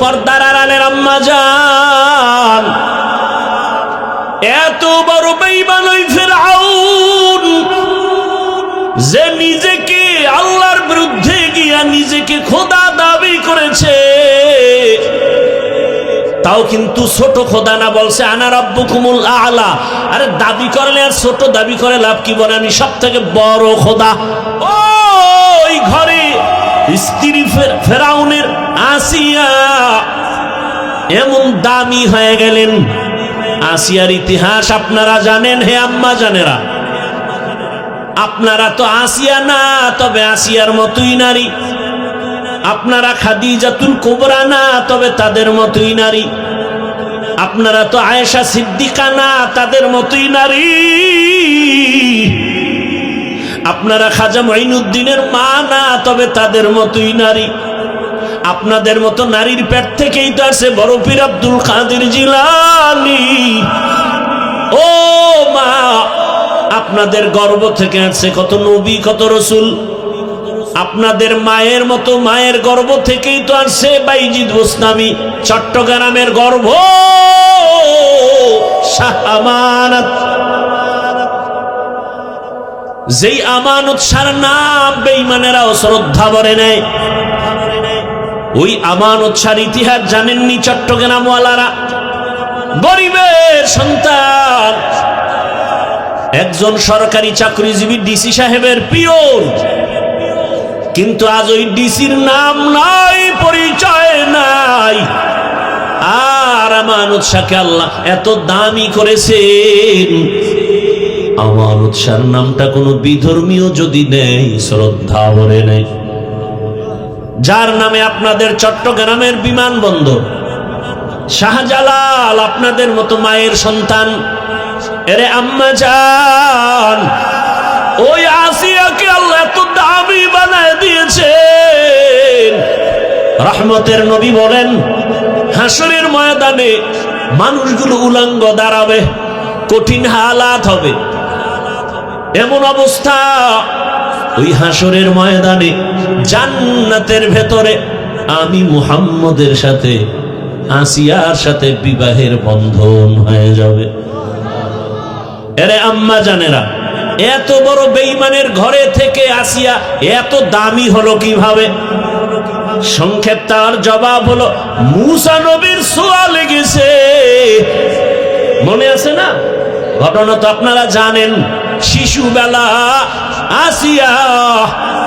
পর্দার আড়ালের আম্মা জান, এত বড় বেঈমান ওই ফিরআউন, যে নিজেকে আল্লাহর বিরুদ্ধে গিয়া নিজেকে খোদা দাবি করেছে, তাও কিন্তু ছোট খোদা না, বলছে আনা রাব্বুকুমুল আ'লা। আরে দাবি করলে আর ছোট দাবি করে লাভ কি? বলে আমি সব থেকে বড় খোদা। ওই ঘরে স্ত্রী ফেরাউনের আসিয়া এমন দামি হয়ে গেলেন। আসিয়ার ইতিহাস আপনারা জানেন হে আম্মা জানেরা। আপনারা তো আসিয়া না, তবে আসিয়ার মতোই নারী। আপনারা খাদিজাতুল কুবরা না, তবে তাদের মতোই নারী। আপনারা তো আয়েশা সিদ্দিকা না, তাদের মতোই নারী। আপনারা খাজা মুঈনুদ্দিনের মা না, তবে তাদের মতোই নারী। আপনাদের মতো নারীর পেট থেকেই তো আছে বড় পীর আব্দুল কাদের জিলানী। ও মা, আপনাদের গর্ভ থেকে আছে কত নবী, কত রসুল। আপনাদের মায়ের মতো মায়ের গর্ভ থেকেই তো আসছে বাইজিদ বুস্তামি, চট্টগ্রামের গর্ভ শাহ আমানত। যেই আমানত সার নাম বেঈমানেরাও শ্রদ্ধা ভরে নেয়। ওই আমানত সার ইতিহাস জানেননি চট্টগ্রামওয়ালারা? গরিবের সন্তান, একজন সরকারি চাকরিজীবী ডিসি সাহেবের পিয়ন, কিন্তু আজ ওই ডিসির নাম নাই, পরিচয় নাই। আর আমানত শাহকে আল্লাহ এত দামি করেছেন, আমানত শাহর নামটা কোনো বিধর্মীয় যদি নেই, শ্রদ্ধা ভরে নেই। যার নামে আপনাদের চট্টগ্রামের বিমানবন্দর, শাহজালাল আপনাদের মতো মায়ের সন্তান। এরে আম্মা জান, ওই আসিয়াকে আল্লাহ এত দামি বানায় দিয়েছেন। রহমতের নবী বলেন, হাসরের ময়দানে মানুষগুলো উলঙ্গ দাঁড়াবে, কঠিন হালাত হবে। এমন অবস্থা, ওই হাসরের ময়দানে জান্নাতের ভেতরে আমি মুহাম্মদের সাথে আসিয়ার সাথে বিবাহের বন্ধন হয়ে যাবে। এরে আম্মা জানেরা, এত বড় বেঈমানের ঘরে থেকে আসিয়া এত দামি হলো কিভাবে? সংক্ষেপ তার জবাব হলো, মুসা নবীর ছোঁয়া লেগেছে। মনে আছে না ঘটনা? তো আপনারা জানেন। শিশুবেলা আসিয়া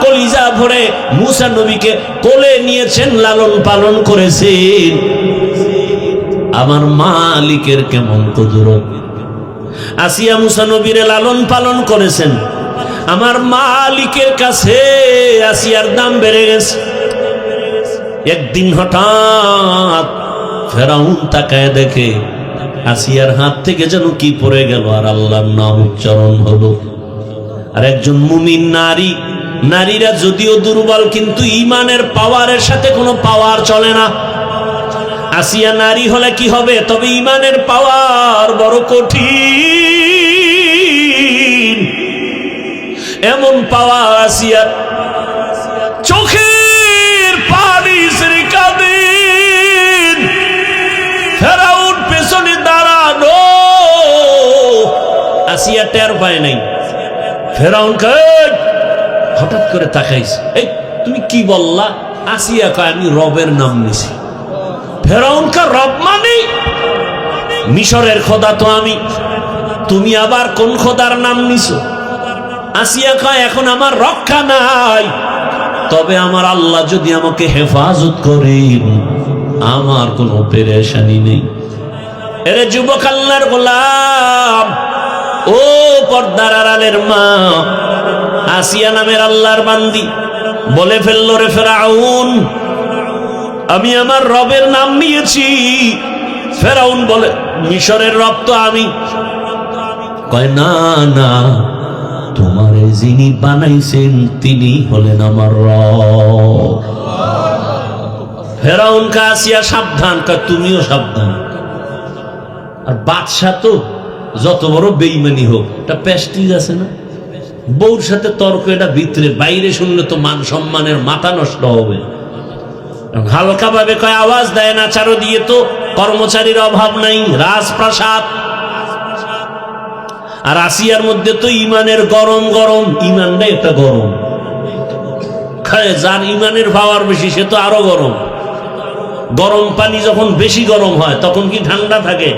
কলিজা ভরে মুসা নবীকে কোলে নিয়েছেন, লালন পালন করেছেন। আমার মালিকের কেমন কুদরত! আসিয়া মুসা নবীরে লালন পালন করেছেন। আমার মালিকের কাছে আসিয়ার দাম বেড়ে গেছে। একদিন হঠাৎ ফেরাউন তাকায় দেখে আসিয়ার হাত থেকে যেন কি পড়ে গেল, আর আল্লাহর নাম উচ্চারণ হলো। আর একজন মুমিন নারী, নারীরা যদিও দুর্বল, কিন্তু ঈমানের পাওয়ারের সাথে কোনো পাওয়ার চলে না। আসিয়া নারী হলে কি হবে, তবে ঈমানের পাওয়ার বড় কঠিন। এমন পাওয়ার আসিয়া চোখের পানি ছেড়ে কাঁদেন। ফেরাউন পেছনে দাঁড়ানো, আসিয়া টের পায় নাই। ফেরাউন হঠাৎ করে তাকাইছে, এই তুমি কি বললা? আসিয়া কয় আমি রবের নাম নিছি। ফেরাউন কা রব মানে মিশরের খোদা তো আমি, তুমি আবার কোন খোদার নাম নিছো? আসিয়া কয় এখন আমার রক্ষা নাই, তবে আমার আল্লাহ যদি আমাকে হেফাজত করেন আমার কোনো পেরেশানি নেই। এরে যুবক আল্লাহর গোলাম, ও পর্দার আড়ালের মা, আসিয়া নামের আল্লাহর বান্দি বলে ফেললো, রে ফেরাউন আমি আমার রবের নাম নিয়েছি। ফেরাউন বলে মিশরের রব তো আমি। কয় না না, তোমার যিনি বানাইছেন তিনি হলেন আমার রব। ফেরাউন কা আসিয়া সাবধান, কয় তুমিও সাবধান। আর বাদশা তো যত বড় বেঈমানি হোক, এটা প্রেস্টিজ আছে না? বউর সাথে তর্ক, এটা ভিতরে, বাইরে শুনলে তো মান সম্মানের মাথা নষ্ট হবে। হালকা ভাবে কয় আওয়াজ দেয় না, চারদিকে তো কর্মচারীর অভাব নাই, রাজপ্রাসাদ। আর আসিয়ার মধ্যে তো ইমানের গরম গরম, ইমানটা একটা গরম, যার ইমানের পাওয়ার বেশি সে তো আরো গরম। গরম পানি যখন বেশি গরম হয় তখন কি ঠান্ডা থাকে?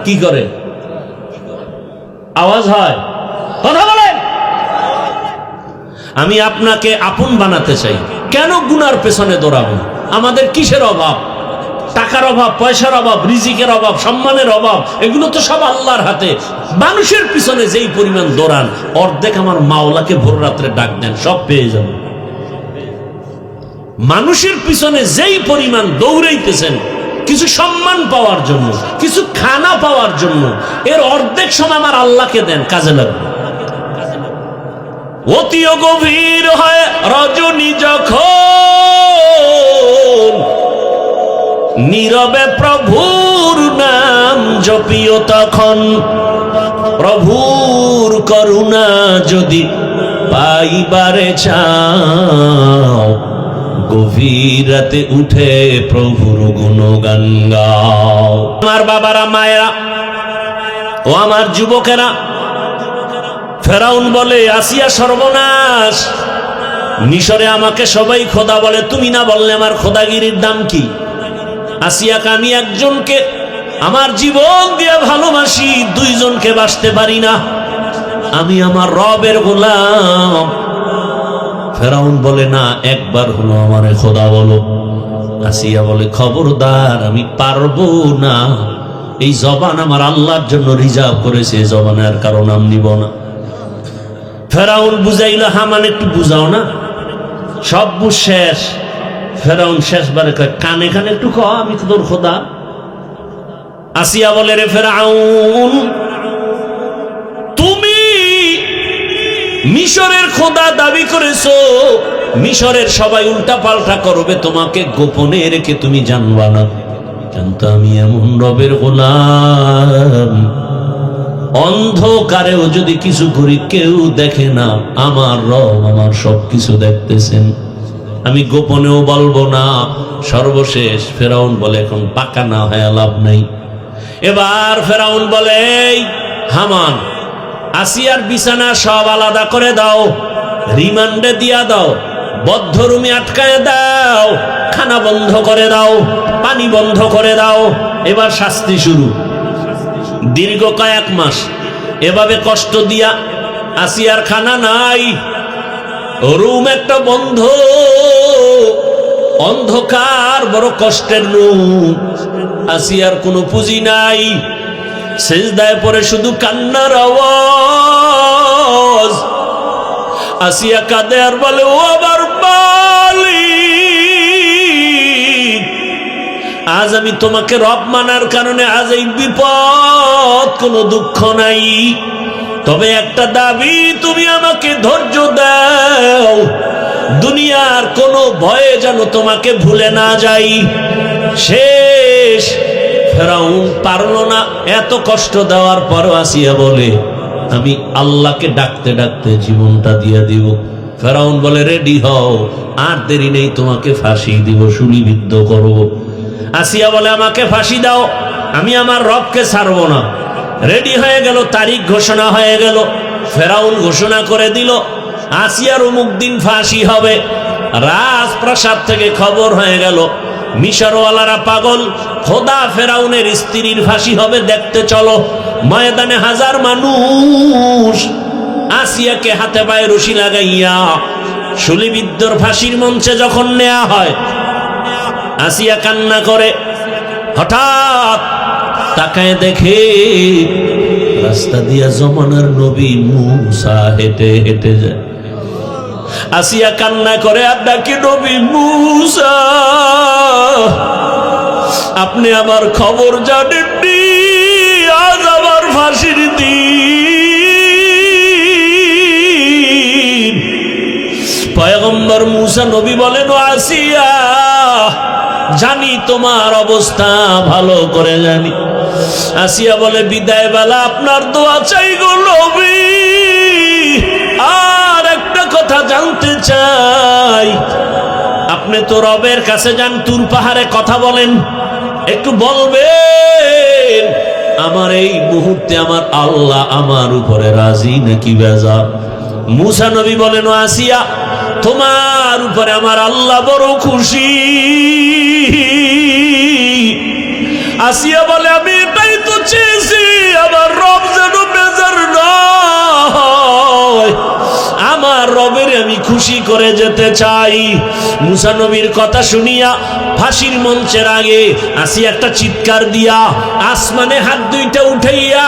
কি করে? আওয়াজ হয়, কথা বলেন। আমি আপনাকে আপন বানাতে চাই। কেন গুনার পেছনে দৌড়াবো? আমাদের কিসের অভাব? টাকার অভাব, পয়সার অভাব, রিজিকের অভাব, সম্মানের অভাব, এগুলো তো সব আল্লাহর হাতে। মানুষের পিছনে যেই পরিমাণ দৌড়ান, অর্ধেক আমার মাওলাকে ভোর রাত্রে ডাক দেন, সব পেয়ে যাবেন। মানুষের পিছনে যেই পরিমাণ দৌড়াইতেছেন কিছু সম্মান পাওয়ার জন্য, কিছু খানা পাওয়ার জন্য, এর অর্ধেক সময় আমার আল্লাহকে দেন, কাজে লাগবে। অতিও গভীর হয় রজনী যখন, নীরবে প্রভুর নাম জপিও তখন। প্রভুর করুণা যদি পাইবারে চাও, গভীর রাতে উঠে প্রভুর গুণগান গাও। আমার বাবারা, মায়েরা ও আমার যুবকেরা, ফেরাউন বলে আসিয়া সর্বনাশ, মিশরে আমাকে সবাই খোদা বলে, তুমি না বললে আমার খোদাগিরির দাম কি? আসিয়াকে আমি একজনকে আমার জীবন দিয়ে ভালোবাসি, দুইজনকে বাসতে পারি না, আমি আমার রবের গোলাম। ফেরাউন বলে না, একবার হলো আমারে খোদা বলো। আসিয়া বলে খবরদার, আমি পারবো না, এই জবান আমার আল্লাহর জন্য রিজার্ভ করেছে, জবানের কারণ নাম নিব না। ফেরাউন বুঝাইল, হামান একটু বুঝাও না, সব বুঝ শেষ। ফেরাউন শেষবারে কয়, কানে কানে একটু কহ, আমি তো তোর খোদা। আসিয়া বলে, রে ফেরাউন, তুমি মিশরের খোদা দাবি করেছো, মিশরের সবাই উল্টা পাল্টা করবে, তোমাকে গোপনে রেখে তুমি জানবা না। জানতো আমি এমন রবের গোলাম, অন্ধকারেও যদি কিছু করি কেউ দেখে না, আমার রব আমার সবকিছু দেখতেছেন, আমি গোপনেও বলবো না। সর্বশেষ ফেরাউন বলে, এখন পাকা না হয় লাভ নাই। এবার ফেরাউন বলে, হামান, আসিয়ার বিছানা সব আলাদা করে দাও, রিমান্ডে দিয়া দাও, বদ্ধ রুমে আটকায় দাও, খানা বন্ধ করে দাও, পানি বন্ধ করে দাও। এবার শাস্তি শুরু। দীর্ঘ কয়েক মাস এভাবে কষ্ট দিয়া আসিয়ার খানা নাই, রুম একটা বন্ধ, অন্ধকার, বড় কষ্টের রুম। আসিয়ার কোনো পুঁজি নাই, সেজদায় পড়ে শুধু কান্নার আওয়াজ। আসিয়া কাঁদে আর বলে, ও আমার মালিক, আজ আমি তোমাকে রব মানার কারণে আজ এই বিপদ, কোনো দুঃখ নাই, তবে একটা দাবি, তুমি আমাকে ধৈর্য দাও, দুনিয়ার কোনো ভয়ে যেন তোমাকে ভুলে না যাই। শেষ ফেরাউন পারলো না, এত কষ্ট দেওয়ার পরও আসিয়া বলে, আমি আল্লাহকে ডাকতে ডাকতে জীবনটা দিয়ে দিব। ফেরাউন বলে, রেডি হও, আর দেরি নেই, তোমাকে ফাঁসি দিব, শুলিবিদ্ধ করব। আসিয়া বলে, আমাকে ফাঁসি দাও, আমি আমার রবকে ছাড়বো না। রেডি হয়ে গেল, তারিখ ঘোষণা হয়ে গেল। ফেরাউন ঘোষণা করে দিল, আসিয়ার অমুক দিন ফাঁসি হবে। রাজপ্রাসাদ থেকে খবর হয়ে গেল, মিশরওয়ালারা পাগল, খোদা ফেরাউনের স্ত্রীর ফাঁসি হবে, দেখতে চলো। ময়দানে হাজার মানুষ আসিয়াকে হাতে পায়ে রশি লাগাইয়া শুলিবিদ্ধর ফাঁসির মঞ্চে যখন নেওয়া হয়, আসিয়া কান্না করে। হঠাৎ তাকায় দেখে রাস্তা দিয়া জমানার নবী মুসা হেঁটে হেঁটে যায়। আসিয়া কান্না করে আর ডাকে, নবী মুসা, আপনি আমার খবর জানেননি, আজ আমার ফাঁসির দিন। পয়গম্বর মুসা নবী বলেন, আসিয়া, জানি তোমার অবস্থা ভালো করে জানি। আসিয়া বলে, বিদায় বেলা আপনার দোয়া চাই গো নবী, আর একটা কথা জানতে চাই, আপনি তো রবের কাছে যান, তুর পাহাড়ে কথা বলেন, একটু বলবেন আমার এই মুহূর্তে আমার আল্লাহ আমার উপরে রাজি নাকি বেজার। মুসা নবী বলেন, ও আসিয়া, তোমার উপরে আমার আল্লাহ বড় খুশি। আসিয়া বলে, আমি এটাই তো চেয়েছি, আমার রব যেন বেজার নয়, আমার রবের আমি খুশি করে যেতে চাই। মুসা নবীর কথা শুনিয়া ফাঁসির মঞ্চের আগে আসিয়া একটা চিৎকার দিয়া আসমানে হাত দুইটা উঠাইয়া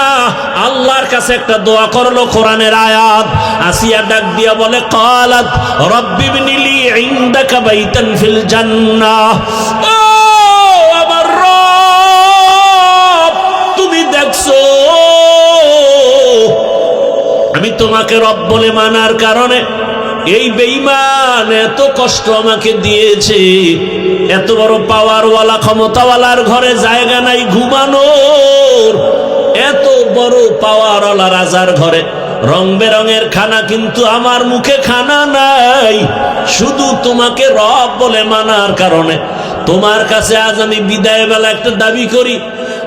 আল্লাহর কাছে একটা দোয়া করলো, কোরআনের আয়াত। আসিয়া ডাক দিয়া বলে, ক্বালাত রব্বি ইবনিলি ইনদাকা বাইতান ফিল জান্নাহ। ও আমার রব, তুমি দেখছো আমি তোমাকে রব বলে মানার কারণে এই বেঈমান এত কষ্ট আমাকে দিয়েছে। এত বড় পাওয়ারওয়ালা ক্ষমতাওয়ালার ঘরে জায়গা নাই ঘুমানোর, এত বড় পাওয়ারওয়ালা রাজার ঘরে রং বেরঙের খানা, কিন্তু আমার মুখে খানা নাই। শুধু তোমাকে রব বলে মানার কারণে তোমার কাছে আজ আমি বিদায় বেলা একটা দাবি করি,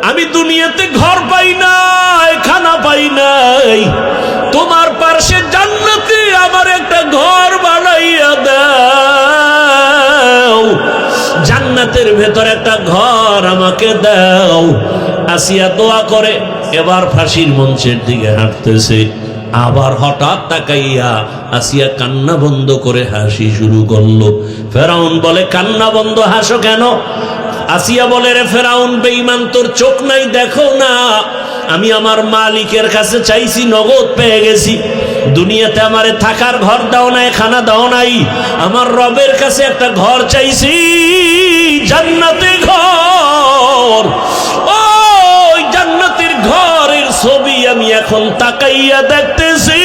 আমি দুনিয়াতে ঘর পাই নাই, খানা পাই নাই, তোমার পাশে জান্নাতে আমার একটা ঘর বানাইয়া দাও, জান্নাতের ভেতর একটা ঘর আমাকে দাও। আসিয়া দোয়া করে এবার ফাঁসির মঞ্চের দিকে হাঁটতেছে, আবার হঠাৎ তাকাইয়া আসিয়া কান্না বন্ধ করে হাসি শুরু করলো। ফেরাউন বলে, কান্না বন্ধ, হাসো কেন? আসিয়া বলে, রে ফেরাউন বেঈমান, তোর চোখ নাই, দেখো না আমি আমার মালিকের কাছে চাইছি, নগদ পেয়ে গেছি। দুনিয়াতে আমারে থাকার ঘর দাও নাই, খানা দাও নাই, আমার রবের কাছে একটা ঘর চাইছি, জান্নাতে ঘর। ওই জান্নাতের ঘরের ছবি আমি এখন তাকাইয়া দেখতেছি।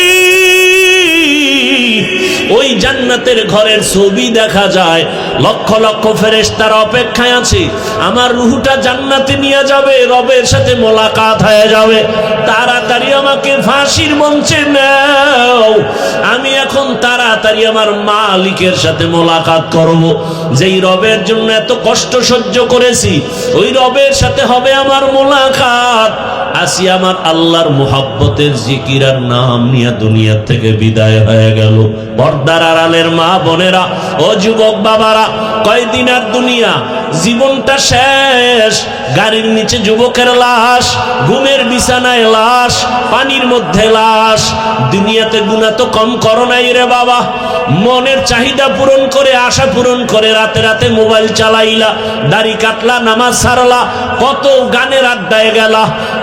ওই জান্নাতের ঘরের ছবি দেখা যায়, লক্ষ লক্ষ ফেরেশতার অপেক্ষায় আছে, আমার রূহটা জান্নাতে নিয়ে যাবে, রবের সাথে মোলাকাত হয়ে যাবে। তাড়াতাড়ি আমাকে ফাঁসির মঞ্চে নাও, আমি এখন তাড়াতাড়ি আমার মালিকের সাথে মোলাকাত করব। যেই রবের জন্য এত কষ্ট সহ্য করেছি, ওই রবের সাথে হবে আমার মোলাকাত। আসি আমার আল্লাহর মুহাব্বতের জিকির আর নাম নিয়ে দুনিয়া থেকে বিদায় হয়ে গেল। পর্দার আড়ালের মা বোনেরা, ও যুবক বাবারা, কয়দিন আর দুনিয়া, জীবনটা শেষ। গাড়ির নিচে যুবকের লাশ, ঘুমের বিছানায় লাশ, পানির মধ্যে লাশ। দুনিয়াতে গুনাহ তো কম করো নাই রে বাবা, মনের চাহিদা পূরণ করে, আশা পূরণ করে রাতে রাতে মোবাইল চালাইলা, দাড়ি কাটলা, নামাজ ছাড়লা, কত গানের আড্ডায় গেলা,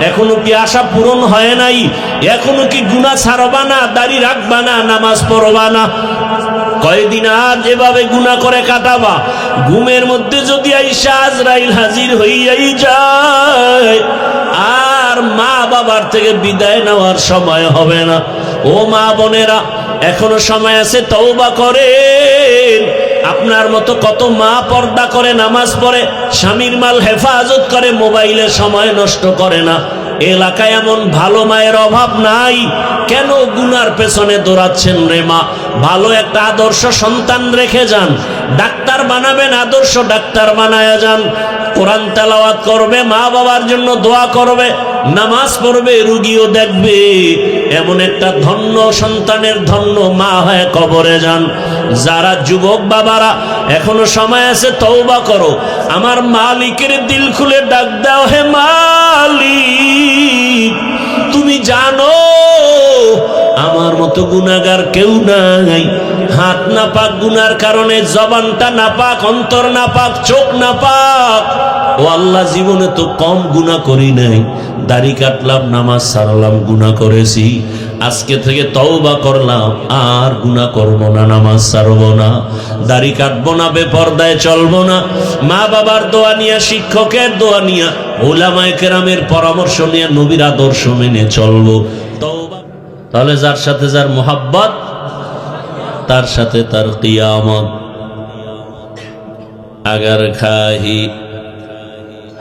এখনো কি আশা পূরণ হয় নাই? এখনো কি গুনাহ ছাড়বা না, দাড়ি রাখবা না, নামাজ পড়বা না? কয়দিন আর এভাবে গুনাহ করে কাটাবা? ঘুমের মধ্যে যদি আইসা আজরাইল হাজির হইয়াই যায়, আর মা বাবার থেকে বিদায় নেওয়ার সময় হবে না। ও মা বোনেরা, এখনো সময় আছে, তওবা করেন। আপনার মতো কত মা পর্দা করে, নামাজ পড়ে, স্বামীর মাল হেফাজত করে, মোবাইলে সময় নষ্ট করে না। এলাকায় এমন ভালো মায়ের অভাব নাই, কেন গুনার পেছনে দৌড়াচ্ছেন রে মা? ভালো একটা আদর্শ সন্তান রেখে যান, ডাক্তার বানাবেন, আদর্শ ডাক্তার বানায়া যান। কোরআন তেলাওয়াত করবে, মা বাবার জন্য দোয়া করবে, নামাজ পড়বে, রুগীও দেখবে। এমন একটা ধন্য সন্তানের ধন্য মা হয়ে কবরে যান। যারা যুবক বাবারা এখনো সময় আছে, তওবা করো, আমার মালিকের দিল খুলে ডাক দাও, হে মালিক, তুমি জানো আমার মতো গুনাহগার কেউ নাই। হাত নাপাক, গুনার কারণে জবানটা নাপাক, অন্তর নাপাক, চোখ নাপাক। ও আল্লাহ, জীবনে তো কম গুনাহ করি নাই, দাড়ি কাটলাম, নামাজ ছাড়লাম, গুনাহ করেছি। আজকে থেকে তওবা করলাম, আর গুনাহ করব না, নামাজ ছাড়ব না, দাড়ি কাটবো না, বেপরদায় চলবো না। মা বাবার দোয়া নিয়ে, শিক্ষকের দোয়া নিয়ে, উলামায়ে কেরামের পরামর্শ নিয়ে, নবীর আদর্শ মেনে চলবো। তওবা। তাহলে যার সাথে যার মোহাব্বত, তার সাথে তার কিয়ামত। আগার খাহি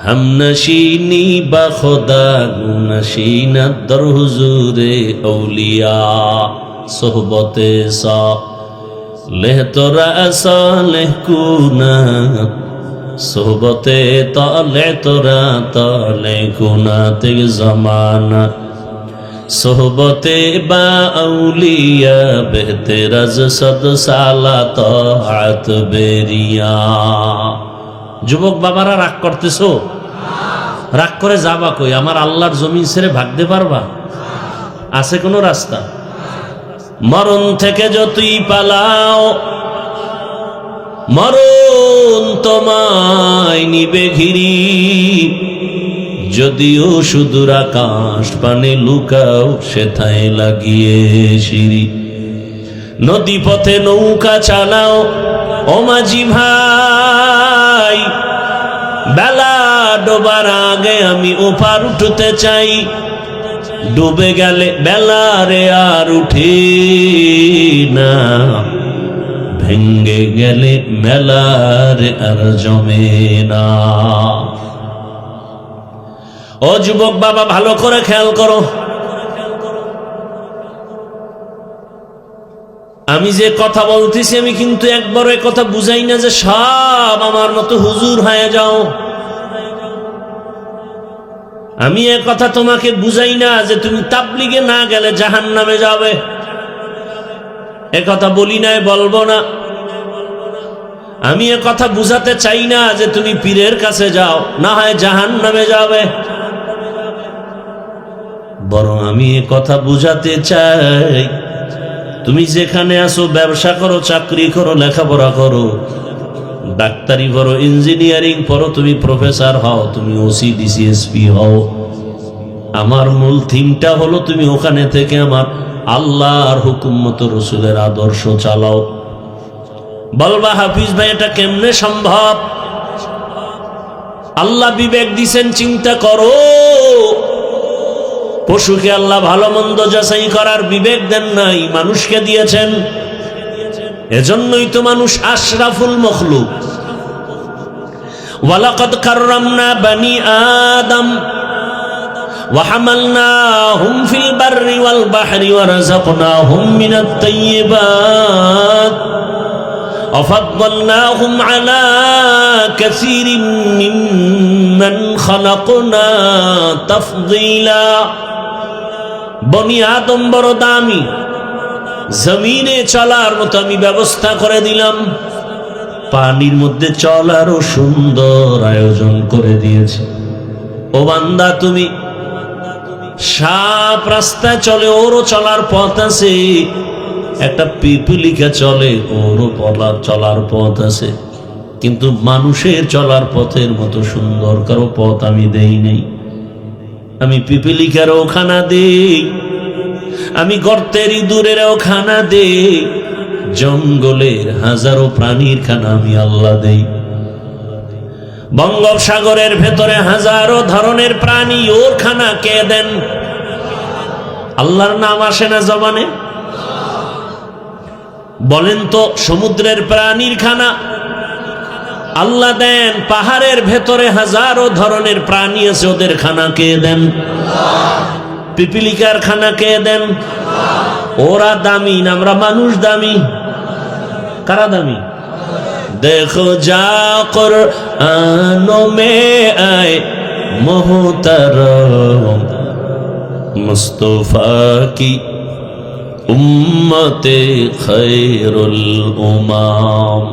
हम नशीनी बखुदा नशीना दर हुजूरे औलिया सोहबते सा লেহ তোরা সালেহ কুনা সোহবতে তলে তোরা তলে কুনাতে জমানা সোহবতে বা আউলিয়া বেহতেরাজ সদ সালা তাআত বেরিয়া। যুবক বাবারা রাগ করতেছো? রাগ করে যাবা কই? আমার আল্লাহর জমিন ছেড়ে ভাগতে পারবা? আছে কোনো রাস্তা? মরণ থেকে যতই পালাও মরণ তোমায় নিবে ঘিরি, যদিও সুদূর আকাশ পানে লুকাও সেথায় লাগিয়ে সিঁড়ি। নদী পথে নৌকা চালাও ও মাঝি ভাই, বেলা ডোবার আগে আমি ওপার উঠতে চাই। ডুবে গেলে বেলা রে আর উঠে না, ভেঙ্গে গেলে মেলা রে আর জমে না। ও যুবক বাবা, ভালো করে খেয়াল করো। আমি যে কথা বলতেছি আমি কিন্তু একবার এ কথা বুঝাই না যে সব আমার মতো হুজুর হয়ে যাও। আমি এ কথা তোমাকে বুঝাই না যে তুমি তাবলিগে না গেলে জাহান্নামে যাবে। এ কথা বলি নাই, বলবো না। আমি এ কথা বুঝাতে চাই না যে তুমি পীরের কাছে যাও, না হয় জাহান্নামে যাবে। বরং আমি এ কথা বুঝাতে চাই তুমি যেখানে আসো, ব্যবসা করো, চাকরি করো, লেখাপড়া করো, ডাক্তারি পড়ো, ইঞ্জিনিয়ারিং পড়ো, তুমি প্রফেসর হও, তুমি ওসি ডিসিএসপি হও, আমার মূল থিমটা হলো তুমি ওখানে থেকে আমার আল্লাহর হুকুম মতো রসুলের আদর্শ চালাও। বলবা হাফিজ ভাই এটা কেমনে সম্ভব? আল্লাহ বিবেক দিছেন, চিন্তা করো। পশুকে আল্লাহ ভালো মন্দ যাচাই করার বিবেক দেন নাই, মানুষকে দিয়েছেন। এজন্যই তো মানুষ আশরাফুল মখলুক। ওয়ালাকাদ কাররামনা বানি আদম ওয়া হামালনাহুম ফিল বাররি ওয়াল বাহরি ওয়া রাযাকনাহুম মিনাত তাইয়্যিবাত ওয়া ফাদ্দালনাহুম আলা কাসীরিন মিম্মান খালাকনা তাফদীলা। বনি আদম বড় দামি, জমিনে চলার মতো আমি ব্যবস্থা করে দিলাম, পানির মধ্যে চলারও সুন্দর আয়োজন করে দিয়েছে। ও বান্দা, তুমি সাপ রাস্তায় চলে, ওরও চলার পথ আছে। একটা পিপিলিকা চলে, ওরও চলার পথ আছে। কিন্তু মানুষের চলার পথের মতো সুন্দর কারো পথ আমি দেই নেই। আমি পিপিলিকারও খানা দেই, আমি গর্তের ইঁদুরেরও খানা দেই, জঙ্গলের হাজারো প্রাণীর খানা আমি আল্লাহ দেই। বঙ্গোপসাগরের ভেতরে হাজারো ধরনের প্রাণী, ওর খানা কে দেন? আল্লাহর নাম আসে না জবানে? বলেন তো, সমুদ্রের প্রাণীর খানা আল্লাহ দেন। পাহাড়ের ভেতরে হাজারো ধরনের প্রাণী আছে, ওদের খানা কে দেন? পিপিলিকার খানা কে দেন? ওরা দামি না আমরা মানুষ দামি? কারা দামি? দেখো যা কুরআনো মে আয়ে মুহতারম মুস্তাফা কি উম্মতে খায়রুল উমাম।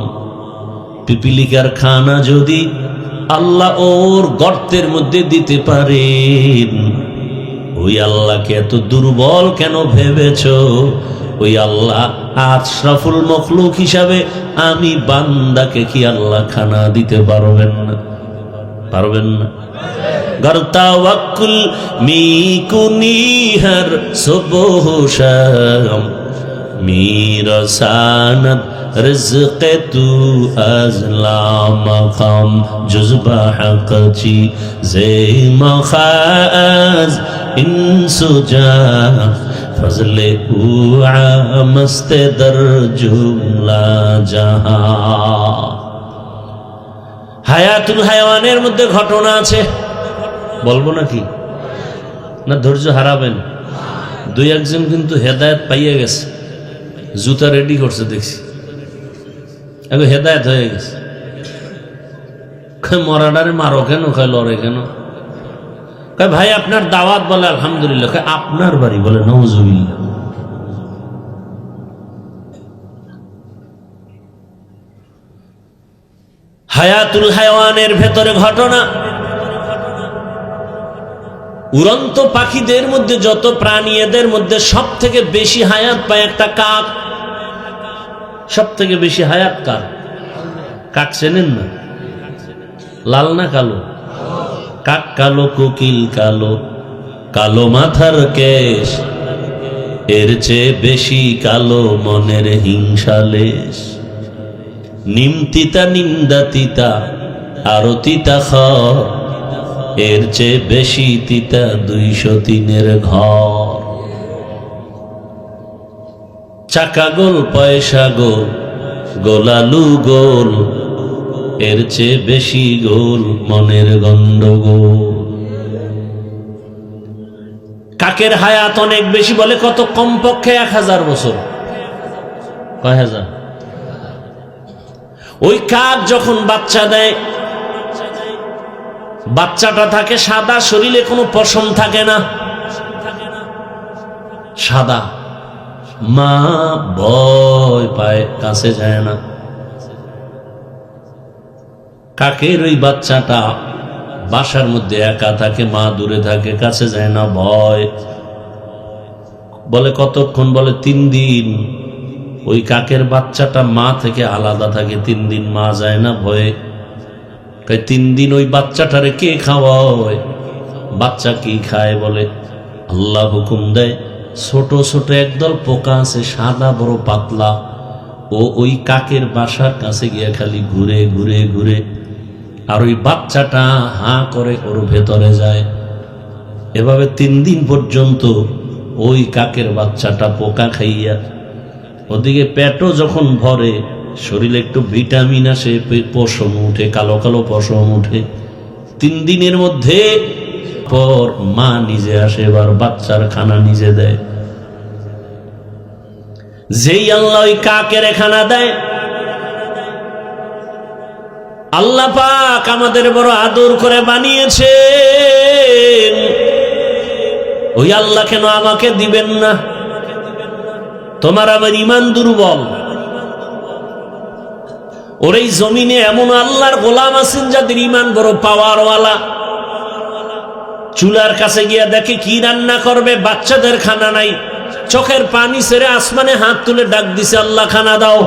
পিপিলিকার খানা যদি আল্লাহ ওর গর্তের মধ্যে দিতে পারেন, ওই আল্লাহকে এত দুর্বল কেন ভেবেছ? ওই আল্লাহ আশরাফুল মখলুক হিসাবে আমি বান্দাকে কি আল্লাহ খানা দিতে পারবেন না? পারবেন না? गर तवक्कुल मी कुनी हर सुबह शाम मेरा सानद रिज़्क़ तू अज़ला मक़ाम जुज़्बा हक़ ची ज़े मख़ाज़ इंसुजा फज़ले ऊ आमस्त दर जुमला जहां। হায়াতুল হায়াওয়ানের মধ্যে ঘটনা আছে, বলবো নাকি? না ধৈর্য হারাবেন? দুই একজন কিন্তু হেদায়েত পাইয়ে গেছে, জুতা রেডি করছে দেখছি। এখন হেদায়েত হয়ে গেছে। মরাডারে মারো কেন, লড়ে কেন? ভাই আপনার দাওয়াত, বলে আলহামদুলিল্লাহ। আপনার বাড়ি, বলে নওজুবিল্লাহ। হায়াতুল হায়াওয়ানের ভেতরে ঘটনা, উড়ন্ত পাখিদের মধ্যে যত প্রাণী, এদের মধ্যে সব থেকে বেশি হায়াত পায় একটা কাক। সব থেকে বেশি হায়াত কার? কাক চেনেন না? লাল না কালো? কাক কালো, কোকিল কালো, কালো মাথার কেশ, এর চেয়ে বেশি কালো মনের হিংসালেশ। নিম তিতা, নিন্দা তিতা, আরো তিতা খর, এর চেয়ে বেশি তিতা 203-এর ঘর। চাকা গোল, পয়সা গোল, গোলালু গোল, এর চেয়ে বেশি গোল মনের গন্ডগোল। কাকের হায়াত অনেক বেশি, বলে কত? কমপক্ষে 1000 বছর। কয় হাজার? ওই কাক যখন বাচ্চা দেয়, বাচ্চাটা থাকে সাদা, শরীরে কোনো পশম থাকে না, সাদা। মা ভয় পায়, কাছে যায় না। কাকের ওই বাচ্চাটা বাসার মধ্যে একা থাকে, মা দূরে থাকে, কাছে যায় না, ভয়। বলে কতক্ষণ? বলে 3 দিন। ওই কাকের বাচ্চাটা মা থেকে আলাদা থাকে 3 দিন, মা যায় না ভয়ে। 3 দিন ওই বাচ্চাটারে কে খাওয়ায়? বাচ্চা কি খায়? বলে আল্লাহ হুকুম দেয়, ছোট ছোট একদল পোকা আছে, সাদা বড় পাতলা। ও ওই কাকের বাসার কাছে গিয়ে খালি ঘুরে ঘুরে ঘুরে, আর ওই বাচ্চাটা হাঁ করে ওর ভেতরে যায়। এভাবে 3 দিন পর্যন্ত ওই কাকের বাচ্চাটা পোকা খাইয়া, ওদিকে পেটও যখন ভরে, শরীরে একটু ভিটামিন আসে, পশম উঠে, কালো কালো পশম উঠে। 3 দিনের মধ্যে পর মা নিজে আসে, এবার বাচ্চার খানা নিজে দেয়। যেই আল্লাহ ওই কাকের খানা দেয়, আল্লাহ পাক আমাদের বড় আদর করে বানিয়েছেন। ওই আল্লাহ কেন আমাকে দিবেন না? তোমার আমার ইমান দুর্বল। ওর এই জমিনে এমন আল্লাহর গোলাম আছেন যাদের ইমান বড় পাওয়ারওয়ালা। চুলার কাছে গিয়া দেখে কি রান্না করবে, বাচ্চাদের খানা নাই, চোখের পানি ছেড়ে আসমানে হাত তুলে ডাক দিছে, আল্লাহ খানা দাও।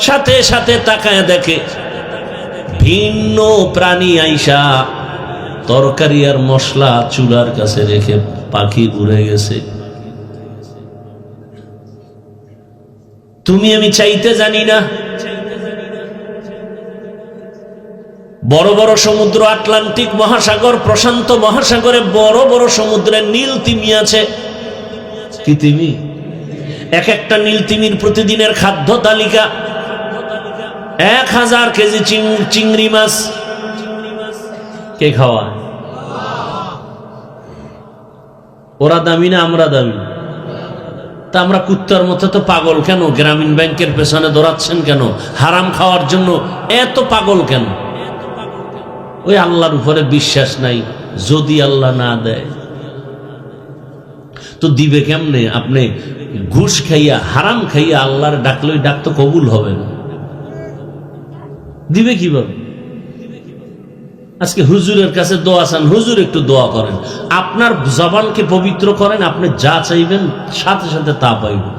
সাথে সাথে তাকায় দেখে ভিন্ন প্রাণী আইসা তরকারি আর মশলা চুলার কাছে রেখে পাখি উড়ে গেছে। তুমি আমি চাইতে জানি না। বড় বড় সমুদ্র, আটলান্টিক মহাসাগর, প্রশান্ত মহাসাগরে বড় বড় সমুদ্রের নীল তিমি আছে। কি তিমি? এক একটা নীল তিমির প্রতিদিনের খাদ্য তালিকা 1000 কেজি চিংড়ি মাছ। কে খাওয়ায়? ওরা দামি না আমরা দামি? তা আমরা কুত্তার মতো তো পাগল কেন? গ্রামীণ ব্যাংকের পেছনে দৌড়াচ্ছেন কেন? হারাম খাওয়ার জন্য এত পাগল কেন? ওই আল্লাহর উপরে বিশ্বাস নাই। যদি আল্লাহ না দেয় তো দিবে কেমনে? আপনি ঘুষ খাইয়া, হারাম খাইয়া আল্লাহর ডাকলে ওই ডাক তো কবুল হবে না। দিবে কিভাবে? আজকে হুজুরের কাছে দোয়া চান, হুজুর একটু দোয়া করেন। আপনার জবানকে পবিত্র করেন, আপনি যা চাইবেন সাথে সাথে তা পাইবেন।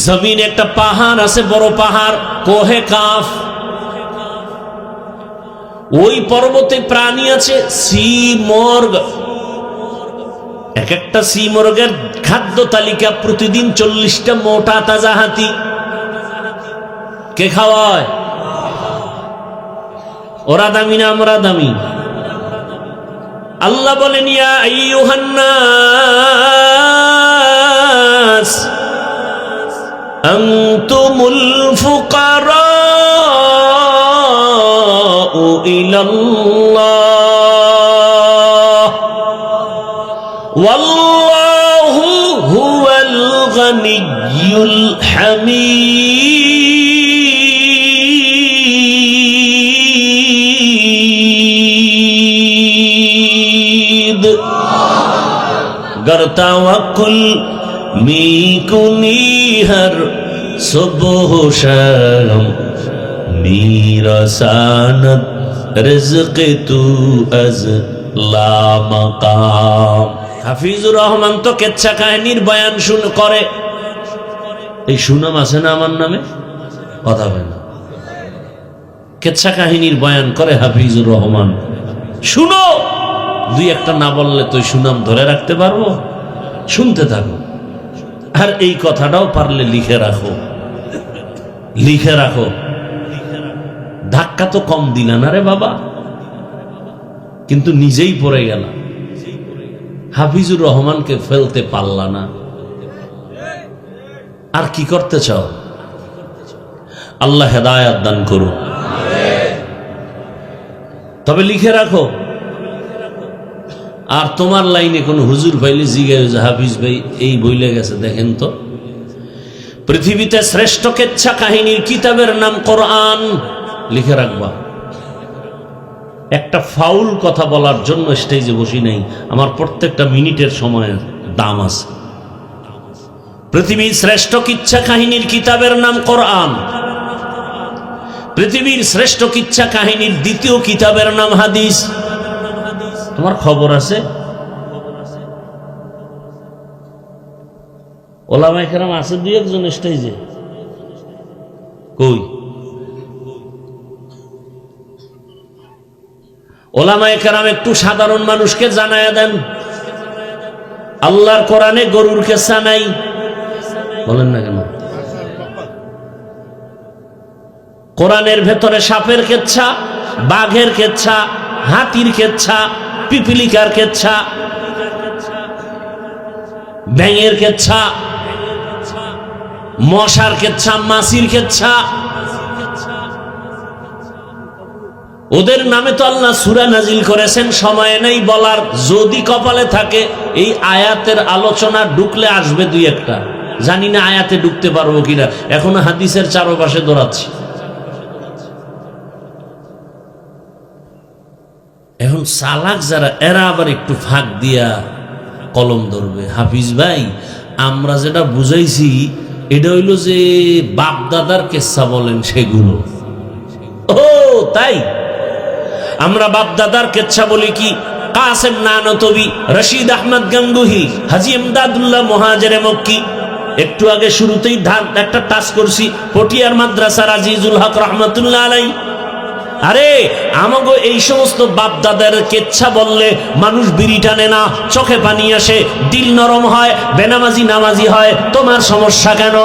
জমিন একটা পাহাড় আছে, বড় পাহাড়, কোহে কাফ। ওই পর্বতে প্রাণী আছে সি মর্গ। এক একটা সি মর্গের খাদ্য তালিকা প্রতিদিন 40টা মোটা তাজা হাতি। কে খাওয়ায়? ওরা দামি না আমরা দামি? আল্লাহ বলেন, ইয়া আইয়ুহান নাস আনতুমুল ফুকারাউ ইলাল্লাহ ওয়াল্লাহু হুয়াল গানিয়্যু गर तवक्कुल मी कुनी हर सुबह शाम मेरा सानत रिज़्क़ तू अज़ ला मकाम। হাফিজুর রহমান তো কেচ্ছা কাহিনীর বয়ান করে। এই সুনাম আছে না আমার নামে? কথা হয় না। কেচ্ছা কাহিনীর বয়ান করে হাফিজুর রহমান। শুনো, দুই একটা না বললে তো সুনাম ধরে রাখতে পারবো? শুনতে থাকো। আর এই কথাটাও পারলে লিখে রাখো, লিখে রাখো। ধাক্কা তো কম দিলা না রে বাবা, কিন্তু নিজেই পড়ে গেল। হাফিজুর রহমানকে ফেলতে পারলা না, আর কি করতে চাও? আল্লাহ হেদায়েত দান করুন। তবে লিখে রাখো। আর তোমার লাইনে কোন হুজুর পাইলে জিজ্ঞাসা যে হাফিজ ভাই এই বইলে গেছে দেখেন তো। পৃথিবীতে শ্রেষ্ঠ কেচ্ছা কাহিনীর কিতাবের নাম কোরআন, লিখে রাখবা। একটা ফাউল কথা বলার জন্য স্টেজে বসি নাই, আমার প্রত্যেকটা মিনিটের সময়ের দাম আছে। পৃথিবীর শ্রেষ্ঠ কিচ্ছা কাহিনীর কিতাবের নাম কোরআন। পৃথিবীর শ্রেষ্ঠ কিচ্ছা কাহিনীর দ্বিতীয় কিতাবের নাম হাদিস। তোমার খবর আছে? ওলামায়ে কেরাম আছে দুই একজন স্টেজে, কই? ওলামায়ে কেরাম একটু সাধারণ মানুষকে জানায়া দেন, আল্লাহর কোরআনে গরুর কেচ্ছা নাই। বলেন না কেন? কোরআনের ভেতরে সাপের কেচ্ছা, বাঘের কেচ্ছা, হাতির কেচ্ছা, পিপিলিকার কেচ্ছা, ব্যাঙের কেচ্ছা, মশার কেচ্ছা, মাছির কেচ্ছা। ওদের নামে তো আল্লাহ সূরা নাজিল করেছেন, সময় নেই বলার। যদি কপালে থাকে এই আয়াতের আলোচনা ঢুকলে আসবে দুই একটা, জানি না আয়াতে ঢুকতে পারবো কিনা, এখনো হাদিসের চারপাশে দৌড়াচ্ছি। এখন চালাক যারা, এরা আবার একটু ফাঁক দিয়া কলম ধরবে। হাফিজ ভাই, আমরা যেটা বুঝাইছি এটা হইল যে বাপ দাদার কেচ্ছা বলেন সেগুলো। ও তাই? আমরা বাপ দাদার কেচ্ছা বলি কি? কাসেম নানতবি, রশিদ আহমদ গঙ্গুহি, হাজী ইমদাদুল্লাহ মুহাজিরে মক্কি। একটু আগে শুরুতেই একটা টাচ করছি, পটিয়ার মাদ্রাসার আজিজুল হক রহমতুল্লাহ আলাই। আরে আমাগো এই সমস্ত বাপ দাদার কেচ্ছা বললে মানুষ বিড়ি টানে না, চোখে পানি আসে, দিল নরম হয়, বেনামাজি নামাজি হয়। তোমার সমস্যা কেন?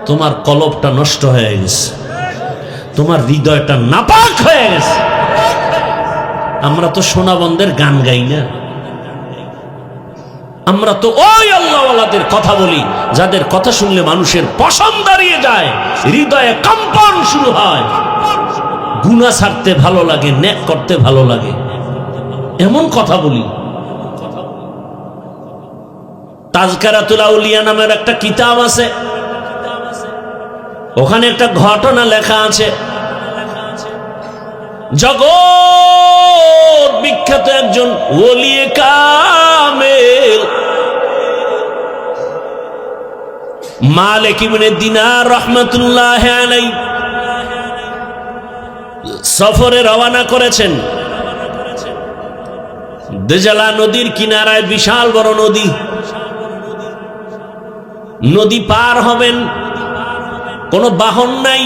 তোমার কলবটা নষ্ট হয়ে গেছে, তোমার হৃদয়টা নাপাক হয়ে গেছে। আমরা তো সোনাবন্দের গান গাই না, আমরা তো ওই আল্লাহওয়ালাদের কথা বলি যাদের কথা শুনলে মানুষের পশম দাঁড়িয়ে যায়, হৃদয়ে কম্পন শুরু হয়, গুনাহ ছাড়তে ভালো লাগে, নেক করতে ভালো লাগে, এমন কথা বলি। তাজকিরাতুল আউলিয়া নামের একটা কিতাব আছে, ওখানে একটা ঘটনা লেখা আছে। জগৎ বিখ্যাত একজন ওলিয়ে কামেল মালিক ইবনে দিনার রহমাতুল্লাহ আলাইহি সফরে রওনা করেছেন। দেজালা নদীর কিনারায় বিশাল বড় নদী, নদী পার হবেন, কোনো বাহন নাই।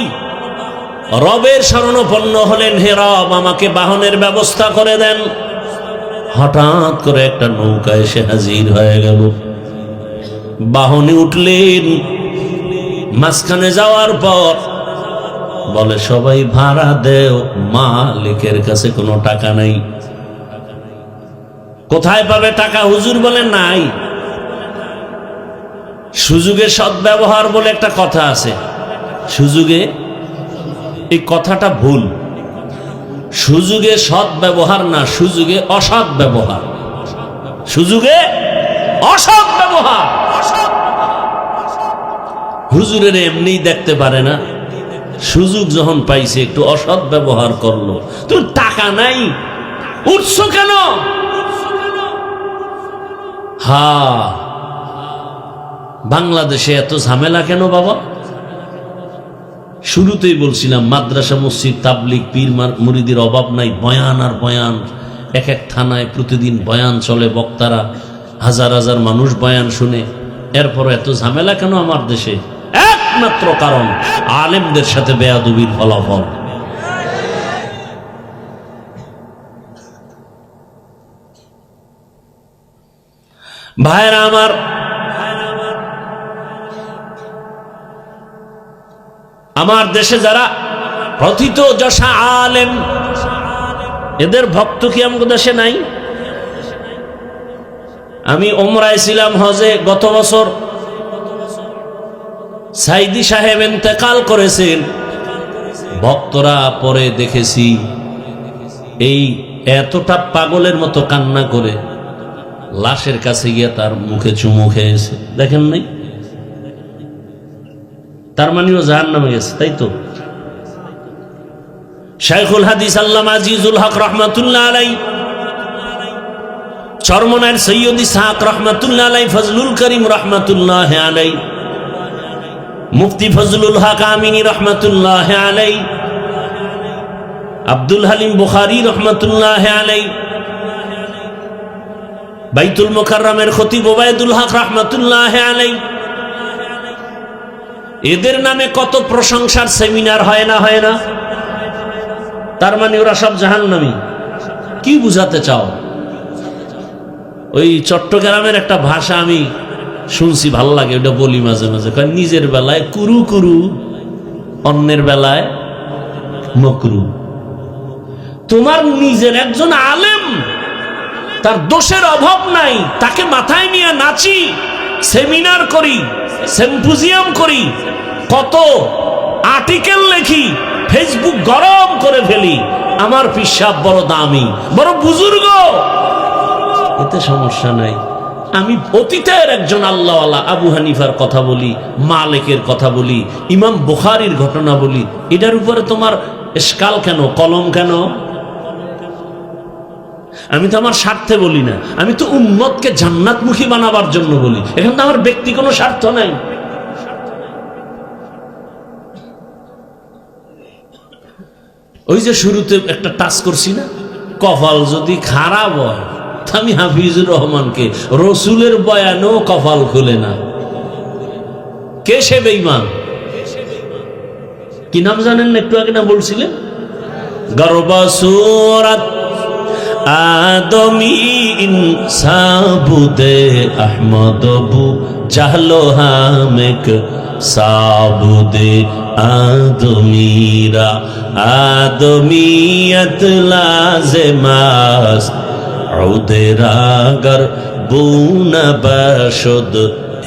রবের শরণাপন্ন হলেন, হে রব আমাকে বাহনের ব্যবস্থা করে দেন। হঠাৎ করে একটা নৌকা এসে হাজির হয়ে গেল, বাহনে উঠলেন। মাঝখানে যাওয়ার পর বলে সবাই ভাড়া দেও, মালিকের কাছে কোনো টাকা নাই। কোথায় পাবে টাকা? হুজুর বলেন নাই। সুযোগে সদ্ব্যবহার বলে একটা কথা আছে, সুযোগে, এই কথাটা ভুল। সুযোগে সৎ ব্যবহার না, সুযোগে অসৎ ব্যবহার। সুযোগে অসৎ ব্যবহার। হুজুরের এমনি দেখতে পারে না, সুযোগ যখন পাইছে একটু অসৎ ব্যবহার করলো। তুমি টাকা নাই, উঠছো কেন? বাংলাদেশে এত ঝামেলা কেন বাবা? শুরুতেই বলছিলাম মাদ্রাসা, মসজিদ, তাবলিগ, পীর মুরিদের অভাব নাই। বয়ান আর বয়ান, এক এক থানায় প্রতিদিন বয়ান চলে, বক্তারা হাজার হাজার মানুষ বয়ান শুনে। এরপর এত ঝামেলা কেন আমার দেশে? একমাত্র কারণ আলেমদের সাথে বেয়াদবির ফলাফল। ভাইরা আমার, আমার দেশে যারা প্রথিত যশা আলেম, এদের ভক্ত কি আমাদের দেশে নাই? আমি ওমরায় ছিলাম, হজে গত বছর সাইদি সাহেব ইন্তেকাল করেছেন। ভক্তরা পরে দেখেছি এই এতটা পাগলের মতো কান্না করে লাশের কাছে গিয়ে তার মুখে চুমু খেয়েছে। দেখেন নাই? তার মানেও জাহান্নামে গেছে, তাই তো? শাইখুল হাদিস আল্লামা আজিজুল হক রহমাতুল্লাহ আলাই, চরমনায়ের সৈয়দ ইসহাক রহমাতুল্লাহ আলাই, ফজলুল করিম রহমাতুল্লাহ আলাই, মুফতি ফজলুল হক আমিনী রহমাতুল্লাহ আলাই, আব্দুল হালিম বুখারী রহমাতুল্লাহ আলাই, বাইতুল মুকাররমের খতিব ওবায়দুল হক রহমাতুল্লাহ আলাই, এদের নামে কত প্রশংসার সেমিনার হয় না? হয় না? তার মানে ওরা সব জাহান্নামী। কি বুঝাতে চাও? ওই চট্টগ্রামের একটা ভাষা আমি শুনছি, ভাল লাগে, ওটা বলি মাঝে মাঝে। নিজের বেলায় কুরু কুরু, অন্যের বেলায় মকরু। তোমার নিজের একজন আলেম, তার দোষের অভাব নাই, তাকে মাথায় নিয়ে নাচি, সেমিনার করি, সিম্পোজিয়াম করি, কত আর্টিকেল লেখি, ফেসবুক গরম করে ফেলি। আমার পিসাব বড় দামি, বড় বুজুর্গ, এতে সমস্যা নাই। আমি অতীতের একজন আল্লাহওয়ালা আবু হানিফার কথা বলি, মালিকের কথা বলি, ইমাম বুখারীর ঘটনা বলি। এটার উপরে তোমার ইশকাল কেন, কলম কেন? আমি তো আমার স্বার্থে বলি না, আমি তো উম্মতকে জান্নাতমুখী বানাবার জন্য বলি। এখানে তো আমার ব্যক্তি কোনো স্বার্থ নাই। ওই যে শুরুতে একটা টাচ করছি না, কপাল যদি খারাপ হয়, আমি হাফিজুর রহমানকে, রসুলের বয়ানেও কপাল খুলে না। কে সে বেঈমান? কি নাম জানেন না? একটু আগে না বলছিলেন? গরবা সুরাত আদমি ইনসাবুদে আহমদবু জাহলো হামেক সাবুদে আদমিরা আদমিয়ত লাজেমাস উদেরাগর বুনা বশদ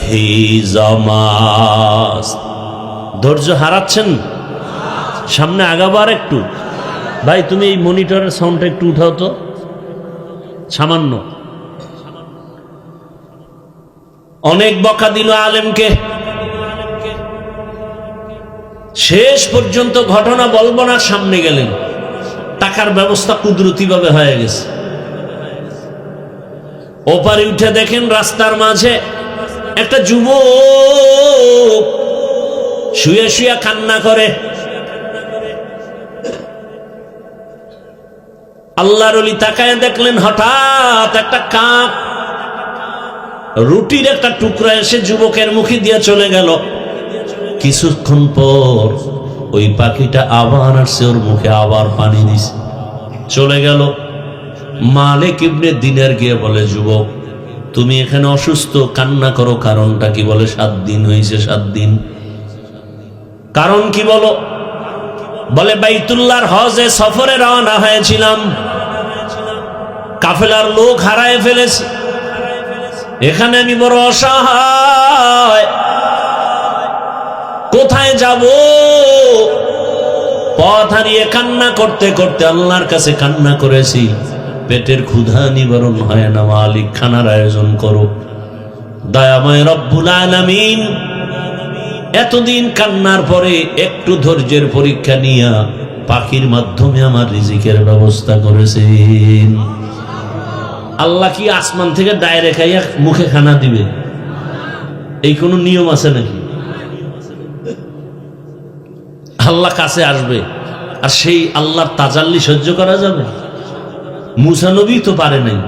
হি জামাস। ধৈর্য হারাচ্ছেন? সামনে আগাবার একটু। ভাই তুমি এই মনিটরের সাউন্ডটা একটু উঠাও তো, সামান্য। অনেক বকা দিল আলেমকে, শেষ পর্যন্ত ঘটনা বলবো না, সামনে গেলেন। টাকার ব্যবস্থা কুদরতি ভাবে হয়ে গেছে। ওপারে উঠে দেখেন রাস্তার মাঝে একটা যুবক শুয়ে শুয়ে কান্না করে। আল্লাহর ওলি তাকায় দেখলেন হঠাৎ একটা কাক রুটির একটা টুকরা এসে যুবকের মুখে দিয়ে চলে গেল। কিছুক্ষণ পর ওই পাখিটা আবার আসছে, ওর মুখে আবার পানি দিছে, চলে গেল। মালিক ইবনে দিনার গিয়ে বলে, যুবক তুমি এখানে অসুস্থ, কান্না করো, কারণটা কি? বলে 7 দিন হয়েছে। 7 দিন। কারণ কি বলো? বলে বাইতুল্লাহর হজে সফরে রওনা হয়েছিলাম, কাফেলার লোক হারায় ফেলেছি, এখানে আমি বড় অসহায়, কোথায় যাব? পথ হারিয়ে কান্না করতে করতে আল্লাহর কাছে কান্না করেছি, পেটের ক্ষুধা নিবারণ হয় না, মালিক খানার আয়োজন করো। দয়াময় রব্বুল আলামিন এতদিন কান্নার পরে একটু ধৈর্যের পরীক্ষা নিয়ে পাখির মাধ্যমে আমার রিজিকের ব্যবস্থা করেছেন। আল্লাহ কি আসমান থেকে ডাইরেক্ট আইয়া মুখে খানা দিবে? এই কোন নিয়ম আছে নাকি? আল্লাহ কাছে আসবে, আর সেই আল্লাহর তাজাল্লি সহ্য করা যাবে? মুসা নবী তো পারে নাই,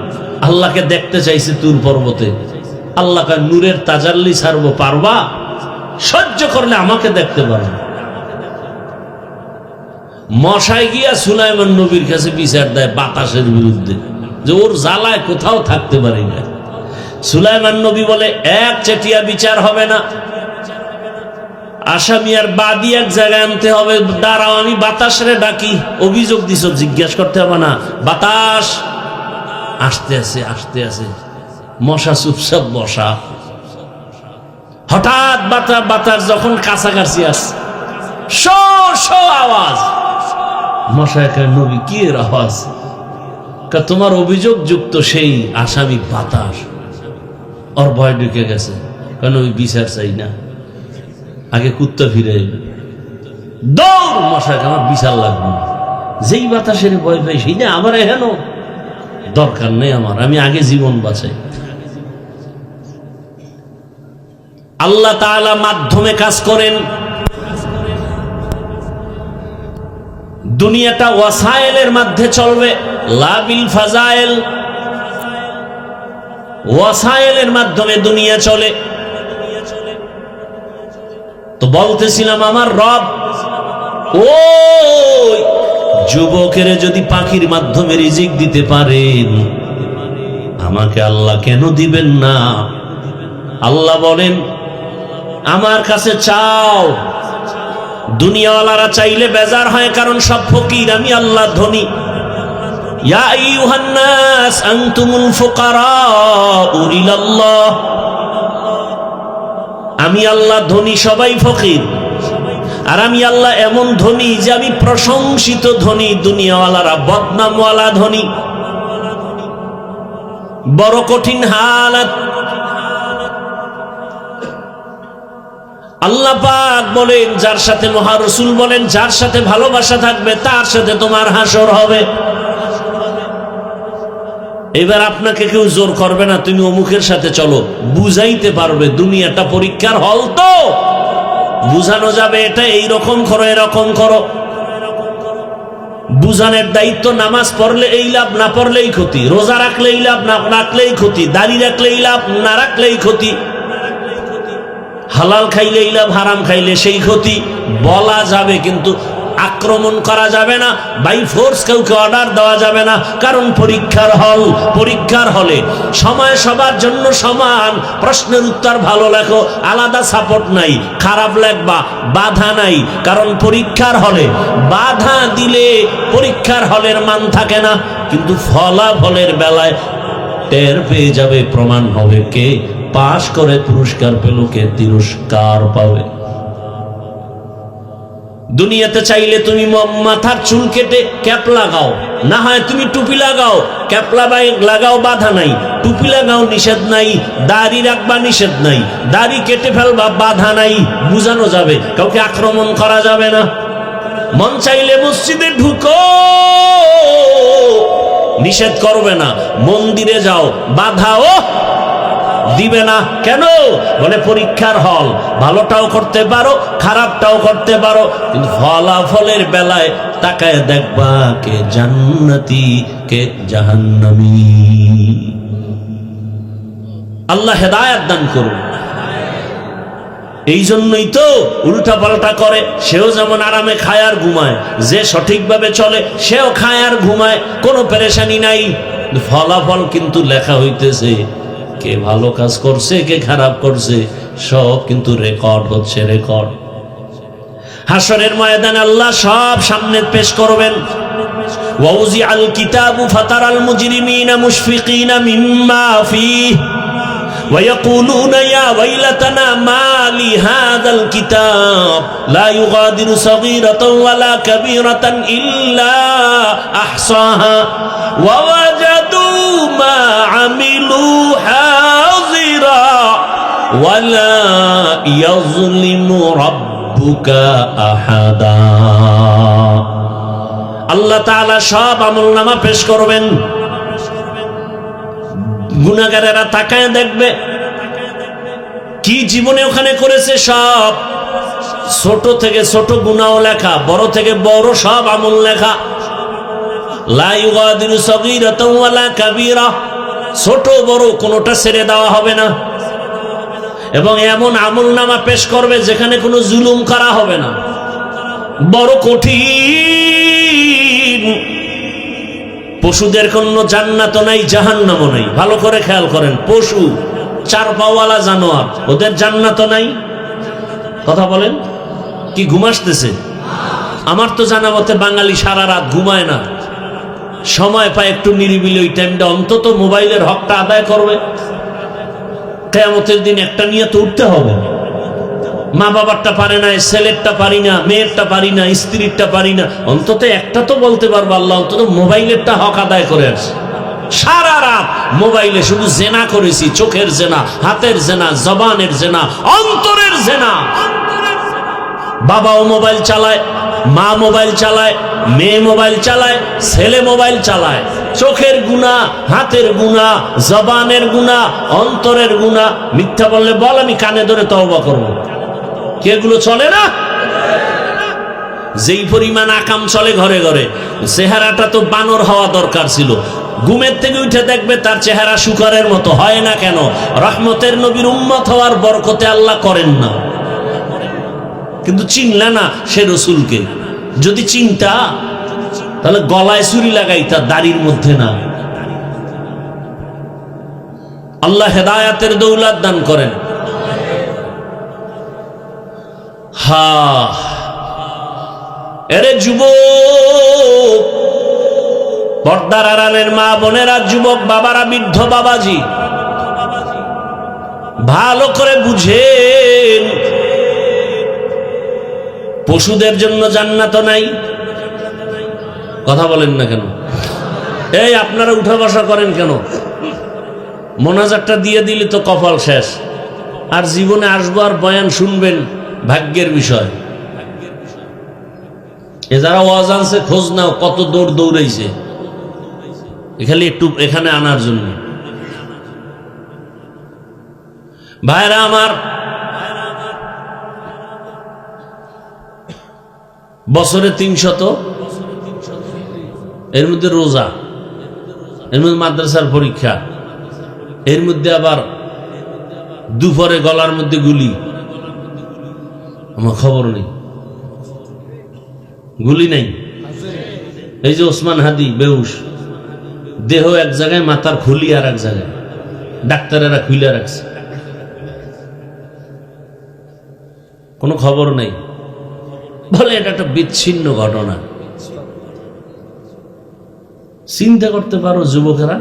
আল্লাহকে দেখতে চাইছে তুর পর্বতে। আল্লাহ কয় নূরের তাজাল্লি ছাড়বো, পারবা? সহ্য করলে আমাকে দেখতে পারবে। মশাই গিয়া সুলাইমান নবীর কাছে বিচার দেয় বাতাসের বিরুদ্ধে, যে ওর জ্বালায় কোথাও থাকতে পারি না। সুলাইমান নবী বলে এক চেটিয়া বিচার হবে না, আসামি আর বাদী এক জায়গায় আনতে হবে। দাঁড়াও, আমি বাতাসরে ডাকি। অভিযোগ দিছ, জিজ্ঞাসা করতে হবে না। বাতাস আসতে আছে, আসতে আছে। মশা চুপচাপ বসা। হঠাৎ বাতাস যখন কাছাকাছি আসে, শো শো আওয়াজ। মশা কয় নবী কি এর আওয়াজ? তোমার অভিযোগ যুক্ত সেই আসামি বাতাস, ওর ভয় ঢুকে গেছে। কেন ওই বিচার চাই না, আগে কুত্তা ফিরে দৌড়। মশাকে আমার বিচার লাগবে, যেই বাতাসের ভয় পাই সেই না আমার হেন দরকার নেই আমার, আমি আগে জীবন বাঁচাই। আল্লাহ তাআলা মাধ্যমে কাজ করেন। দুনিয়াটা ওয়াসাইলের মধ্যে চলবে, লা বিল ফাজাইল। ওয়াসাইলের মাধ্যমে দুনিয়া চলে। তো বলতেছিলাম আমার রব ওই যুবকের যদি পাখির মাধ্যমে রিজিক দিতে পারেন, আমাকে আল্লাহ কেন দিবেন না? আল্লাহ বলেন আমার কাছে চাও। দুনিয়াওয়ালারা চাইলে বেজার হয়, কারণ সব ফকির, আমি আল্লাহ ধনী। ইয়া আইয়ুহান নাস আনতুমুল ফুকারাউ ইলাল্লাহ। আমি আল্লাহ ধনী, সবাই ফকির। আর আমি আল্লাহ এমন ধনী যে আমি প্রশংসিত ধনী, দুনিয়াওয়ালারা বদনামওয়ালা ধনী। বড় কঠিন হালাত। আল্লাহ পাক বলেন, যার সাথে মহারসুল বলেন যার সাথে ভালোবাসা থাকবে তার সাথে তোমার হাসর হবে। এবার আপনাকে কেউ জোর করবে না তুমি অমুকের সাথে চলো, বুঝাইতে পারবে দুনিয়াটা পরীক্ষার হল, তো বুঝানো যাবে এটা এইরকম করো, এরকম করো। বুঝানোর দায়িত্ব, নামাজ পড়লে এই লাভ, না পড়লেই ক্ষতি। রোজা রাখলেই লাভ, না রাখলেই ক্ষতি। দাড়ি রাখলেই লাভ, না রাখলেই ক্ষতি। হালাল খাইলেই লাভ, হারাম খাইলে সেই ক্ষতি। বলা যাবে কিন্তু আক্রমণ করা যাবে না, বাই ফোর্স কাউকে অর্ডার দেওয়া যাবে না, কারণ পরীক্ষার হল। পরীক্ষার হলে সময় সবার জন্য সমান। প্রশ্নের উত্তর ভালো লেখো, আলাদা সাপোর্ট নাই। খারাপ লেখবা, বাধা নাই, কারণ পরীক্ষার হলে বাধা দিলে পরীক্ষার হলের মান থাকে না। কিন্তু ফলাফলের বেলায় টের পেয়ে যাবে, প্রমাণ হবে কে পাশ করে পুরস্কার পেল, কে তিরস্কার পাবে। দুনিয়াতে চাইলে তুমি মাথার চুল কেটে ক্যাপ লাগাও, না হয় তুমি টুপি লাগাও। ক্যাপ লাগাও, বাধা নাই। টুপি লাগাও, নিষেধ নাই। দাড়ি রাখবা, নিষেধ নাই। দাড়ি কেটে ফেলবা, বাধা নাই। বুঝানো যাবে, কাউকে আক্রমণ করা যাবে না। মন চাইলে মসজিদে ঢুকো, নিষেধ করবে না। মন্দিরে যাও, বাধাও দিবে না। কেন? বলে পরীক্ষার হল, ভালোটাও করতে পারো, খারাপটাও করতে পারো, কিন্তু ফলাফলের বেলায় তাকায় দেখবা কে জান্নাতি, কে জাহান্নামী। আল্লাহ হেদায়েত দান করুন। এই জন্যই তো উল্টা পাল্টা করে। সেও যেমন আরামে খায় আর ঘুমায়, যে সঠিকভাবে চলে সেও খায় আর ঘুমায়, কোনো পেরেশানি নাই। ফলাফল কিন্তু লেখা হইতেছে, কে ভালো কাজ করছে, কে খারাপ করছে, সব কিন্তু রেকর্ড হচ্ছে, রেকর্ড। হাসরের ময়দানে আল্লাহ সব সামনে পেশ করবেন। ওয়াউজিআল কিতাবু ফাতারাল মুজরিমিনা মুশফিকিনা মিম্মা ফীহি ويقولون يا ويلتنا ما لهذا الكتاب لا يغادر صغيرة ولا كبيرة إلا أحصاها ووجدوا ما عملوا حاضرا ولا يظلم ربك أحدا। আল্লাহ তাআলা সব আমলনামা পেশ করবেন। গুনাহগারেরা তাকায় দেখবে কি জীবনে ওখানে করেছে। সব ছোট থেকে ছোট গুনাহ লেখা, বড় থেকে বড় সব আমল লেখা। লা ইউগাদিরু সগীরাতাও ওয়ালা কাবীরা, ছোট বড় কোনোটা ছেড়ে দেওয়া হবে না। এবং এমন আমলনামা পেশ করবে যেখানে কোনো জুলুম করা হবে না। বড় কঠিন। পশুদের কোনো জান্নাত নাই, জাহান্নামও নাই। ভালো করে খেয়াল করেন, পশু, চার পাওয়ালা জানোয়ার, ওদের জান্নাত নাই। কথা বলেন, কি ঘুম আসতেছে? আমার তো জানা মতে বাঙালি সারা রাত ঘুমায় না, সময় পায় একটু নিরিবিলি ওই টাইমটা অন্তত মোবাইলের হকটা আদায় করবে। কিয়ামতের দিন একটা নিয়ে তো উঠতে হবে। মা বাবারটা পারে না, ছেলেরটা পারি না, মেয়েরটা পারি না, স্ত্রীরটা পারি না, অন্তত একটা তো বলতে পারবো আল্লাহ অন্তত মোবাইলেরটা হক আদায় করে আসছে। সারা রাত মোবাইলে শুধু জেনা করেছি, চোখের জেনা, হাতের জেনা, জবানের জেনা, অন্তরের জেনা। বাবাও মোবাইল চালায়, মা মোবাইল চালায়, মেয়ে মোবাইল চালায়, ছেলে মোবাইল চালায়। চোখের গুনাহ, হাতের গুনাহ, জবানের গুনাহ, অন্তরের গুনাহ। মিথ্যা বললে বল, আমি কানে ধরে তওবা করব। কি এগুলো চলে না? যেই পরিমাণ আকাম চলে ঘরে ঘরে, চেহারাটা তো বানর হওয়া দরকার ছিল। ঘুমের থেকে উঠে দেখবে তার চেহারা শুকরের মতো। হয় না কেন? রহমতের নবীর উম্মত হওয়ার বরকতে আল্লাহ করেন না। কিন্তু চিনলে না সে রসুলকে। যদি চিন্তা তাহলে গলায় ছুরি লাগাইতা, দাড়ির মধ্যে না। আল্লাহ হেদায়াতের দৌলত দান করেন। এরে যুবক, পর্দার আড়ালের মা বোনেরা, যুবক বাবারা, বৃদ্ধ বাবাজি, ভালো করে বুঝেন, পশুদের জন্য জান্নাত নাই। কথা বলেন না কেন? এই আপনারা উঠা বসা করেন কেন? মোনাজাতটা দিয়ে দিলে তো কপাল শেষ। আর জীবনে আসবো আর বয়ান শুনবেন, ভাগ্যের বিষয়। এ যারা ওয়াজ আনছে খোঁজ নাও, কত দৌড় দৌড়াইছে খালি একটু এখানে আনার জন্য। ভাইরা আমার, বছরে 300, এর মধ্যে রোজা, এর মধ্যে মাদ্রাসার পরীক্ষা, এর মধ্যে আবার দুপুরে গলার মধ্যে গুলি। আমার খবর নেই, গুলি নাই। এই যে ওসমান হাদি বেহুশ, দেহ এক জায়গায়, মাথার খুলি আর এক জায়গায়, ডাক্তারেরা খুলে রাখছে, কোনো খবর নাই। বলে এটা একটা বিচ্ছিন্ন ঘটনা। চিন্তা করতে পারো যুবকেরা,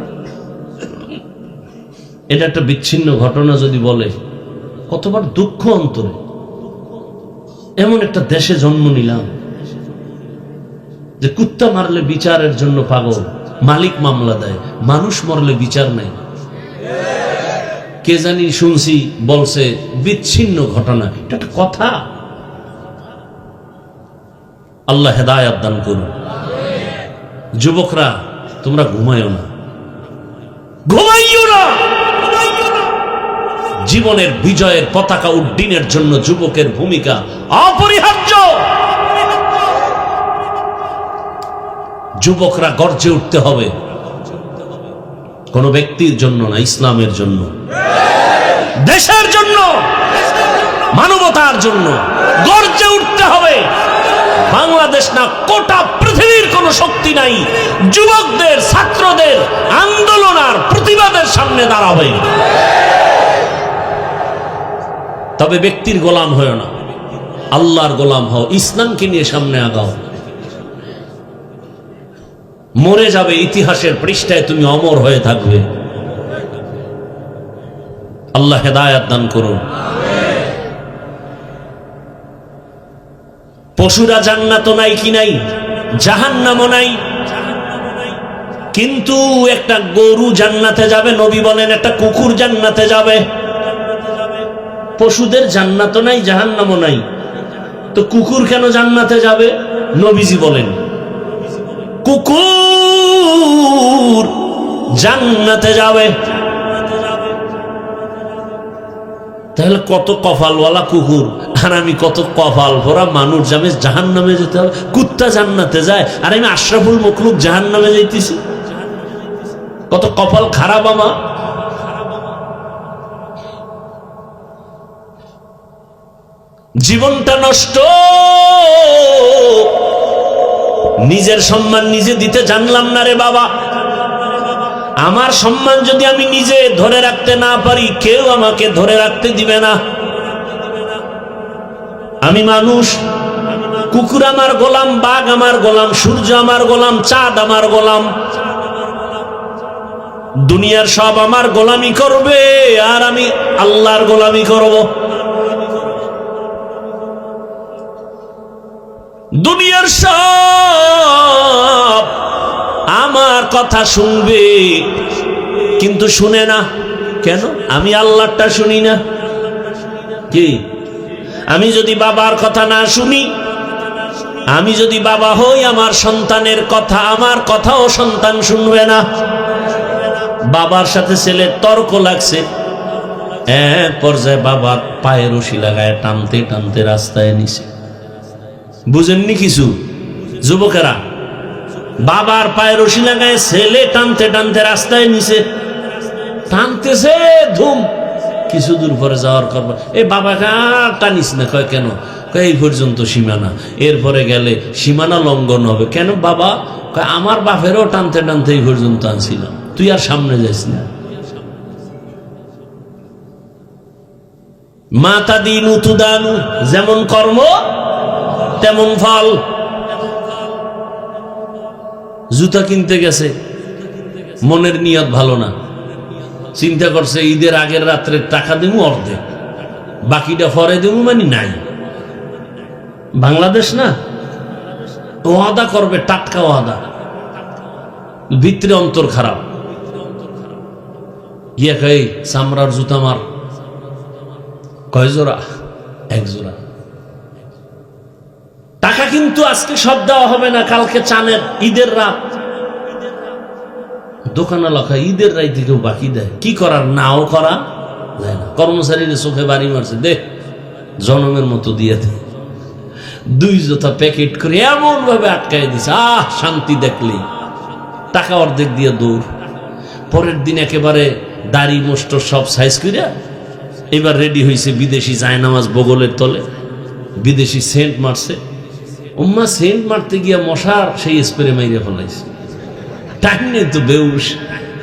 এটা একটা বিচ্ছিন্ন ঘটনা যদি বলে, কতবার দুঃখ অন্তরে। এমন একটা দেশে জন্ম নিলাম যে কুত্তা মারলে বিচারের জন্য পাগল, মালিক মামলা দেয়, মানুষ মরলে বিচার নাই। কে জানি শুনছি বলছে বিচ্ছিন্ন ঘটনা, এটা একটা কথা। আল্লাহ হেদায়াত দান করুন। যুবকরা তোমরা ঘুমাইও না, ঘুমাইও না। জীবনের বিজয়ের পতাকা উড্ডীনের জন্য যুবকের ভূমিকা অপরিহার্য। যুবকরা গর্জে উঠতে হবে, কোন ব্যক্তির জন্য না, ইসলামের জন্য, দেশের জন্য, মানবতার জন্য গর্জে উঠতে হবে। বাংলাদেশ না, গোটা পৃথিবীর কোন শক্তি নাই যুবকদের, ছাত্রদের আন্দোলন আর প্রতিবাদের সামনে দাঁড়াবে। তবে ব্যক্তির গোলাম হয় না, আল্লাহর গোলাম হও, ইসলামকে নিয়ে সামনে আগাও। মরে যাবে, ইতিহাসের পৃষ্ঠায় তুমি অমর হয়ে থাকবে। আল্লাহ হেদায়াত দান করুন। পশুরা জান্নাত নাই কি নাই, জাহান্নামও নাই। কিন্তু একটা গরু জান্নাতে যাবে, নবী বলেন একটা কুকুর জান্নাতে যাবে। পশুদের জান্নাত নাই, জাহান্নামও নাই, তো কুকুর কেন জান্নাতে যাবে? নবীজি বলেন কুকুর জান্নাতে যাবে। তাহলে কত কপালওয়ালা কুকুর আর আমি কত কপাল ভরা মানুষ, আমি জাহান্নামে যেতে হবে। কুত্তা জান্নাতে যায় আর আমি আশরাফুল মখলুক জাহান্নামে যাইতেছি। কত কপাল খারাপ আমার। জীবনটা নষ্ট। নিজের সম্মান নিজে দিতে জানলাম না রে বাবা। আমার সম্মান যদি আমি নিজে ধরে রাখতে না পারি, কেউ আমাকে ধরে রাখতে দিবে না। আমি মানুষ, কুকুর আমার গোলাম, বাঘ আমার গোলাম, সূর্য আমার গোলাম, চাঁদ আমার গোলাম। দুনিয়ার সব আমার গোলামি করবে আর আমি আল্লাহর গোলামি করব। দুনিয়ার সব আমার কথা শুনবে, কিন্তু শুনে না কেন? আমি আল্লাহরটা শুনি না। কি আমি যদি বাবার কথা না শুনি, আমি যদি বাবা হই, আমার সন্তানের কথা, আমার কথাও সন্তান শুনবে না। বাবার সাথে ছেলের তর্ক লাগছে, এক পর্যায়ে বাবার পায়ে রশি লাগায় টানতে টানতে রাস্তায় নিছে। বুঝেননি কিছু যুবকেরা? বাবার পায়ে রশি লাগায় ছেলে টানতে টানতে রাস্তায় নিছে, টানতেছে ধুম। কিছু দূর পরে যাওয়ার করবো, এ বাবাকে আর টানিস না। কয় কেন? কয় এই পর্যন্ত সীমানা, এরপরে গেলে সীমানা লঙ্ঘন হবে। কেন বাবা? কয় আমার বাপেরও টানতে টানতে এই পর্যন্ত আনছিলাম, তুই আর সামনে যাইস না। মাতা দিনু তুদানু, যেমন কর্ম তেমন ফল। জুতা কিনতে গেছে, মনের নিয়ত ভালো না, চিন্তা করছে ঈদের আগের রাত্রে টাকা দেবো অর্ধেক, বাকিটা পরে দেবো, মানে নাই। বাংলাদেশ না, ওয়াদা করবে, টাটকা ওয়াদা, ভিতরে অন্তর খারাপ। গিয়া কই চামড়ার জুতা মার। কয় জোড়া? এক জোড়া। টাকা কিন্তু আজকে সব দেওয়া হবে না, কালকে চানের ঈদের রাত। দোকানে লেখা ঈদের রাইতে কেউ বাকি দেয়, কি করার? নাও করা যায় না। কর্মচারীর চোখে বাড়ি মারছে, দে জনমের মতো দিয়ে দে। দুই জোতা প্যাকেট করে এমন ভাবে আটকাই দিছে, আহ শান্তি দেখলেই। টাকা অর্ধেক দিয়ে দৌড়। পরের দিন একেবারে দাড়ি মোষ্ট সব সাইজ করে এবার রেডি হয়েছে, বিদেশি জায়নামাজ বগলের তলে, বিদেশি সেন্ট মারছে। উম্মা সেন্ট মারতে গিয়া মশার সেই স্প্রে মাইরে ফেলাইছে। টাইম নেই তো, বেউস।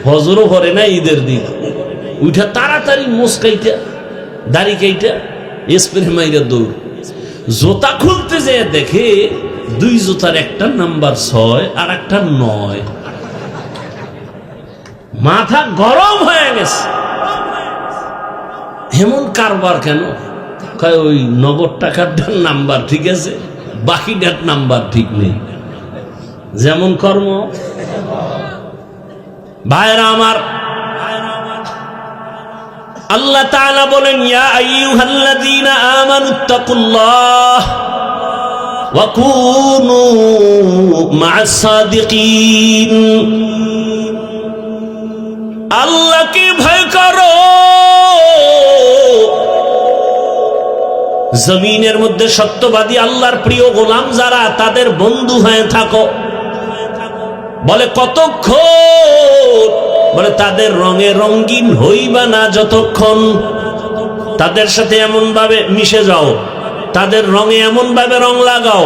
হজরও করে না ঈদের দিন, উঠা তাড়াতাড়ি মোসকাইটা দাড়ি কাইটা স্প্রে মাইরে দৌড়। জোতা খুলতে যে দেখে দুই জোতার একটা নাম্বার 6 আর একটা 9। মাথা গরম হয়ে গেছে, এমন কারবার কেন? কয় ওই নগদ টাকাটার নাম্বার ঠিক আছে, বাকিটার নাম্বার ঠিক নেই। যেমন কর্ম। ভাইরা আমার, আল্লাহ তাআলা বলেন, ইয়া আইয়ুহাল্লাযীনা আমানুত্তাকুল্লাহ ওয়া কুনু মা'আস সাদিকিন। আল্লাহকে ভয় করো, জমিনের মধ্যে সত্যবাদী আল্লাহর প্রিয় গোলাম যারা, তাদের বন্ধু হয়ে থাকো। বলে কতক্ষণ? বলে তাদের রঙে রঙিন হইবা না যতক্ষণ। তাদের সাথে এমন ভাবে মিশে যাও, তাদের রঙে এমন ভাবে রং লাগাও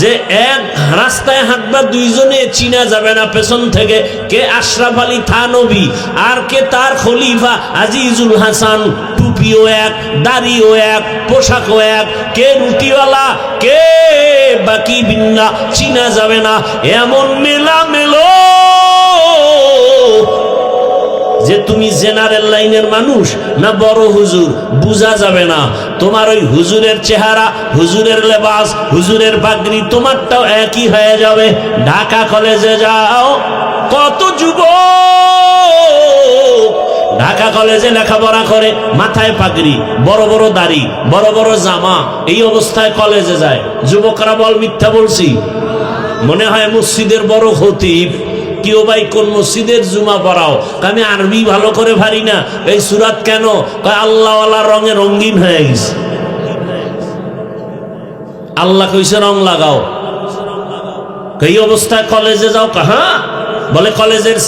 যে এক রাস্তায় হাঁটবা, দুইজনে চিনা যাবে না পেছন থেকে কে আশরাফ আলী থানভী আর কে তার খলিফা আজিজুল হাসান। টুপিও এক, দাড়িও এক, পোশাকও এক, কে রুটিওয়ালা কে বাকি বিন্না, চিনা যাবে না। এমন মেলা মেলো যে তুমি জেনারেল লাইনের মানুষ না বড় হুজুর বুঝা যাবে না। তোমার ওই হুজুরের চেহারা, হুজুরের লেবাস, হুজুরের পাগড়ি তোমারটাও একই হয়ে যাবে। ঢাকা কলেজে যাও, কত যুবক ঢাকা কলেজে লেখাপড়া করে, মাথায় পাগড়ি, বড় বড় দাড়ি, বড় বড় জামা, এই অবস্থায় কলেজে যায়। যুবকরা বল মিথ্যা বলছি? মনে হয় মসজিদের বড় খতিব, কেউ ভাই কোন মসজিদের জুমা পড়াও, আমি আরবি ভালো করে পারি না, এই সূরাত কেন? কয় আল্লাহওয়ালা রঙে রঙিন হয়ে গেছে, আল্লাহ কইছে রং লাগাও। এই অবস্থায় কলেজে যাও? হ্যাঁ। বলে কলেজের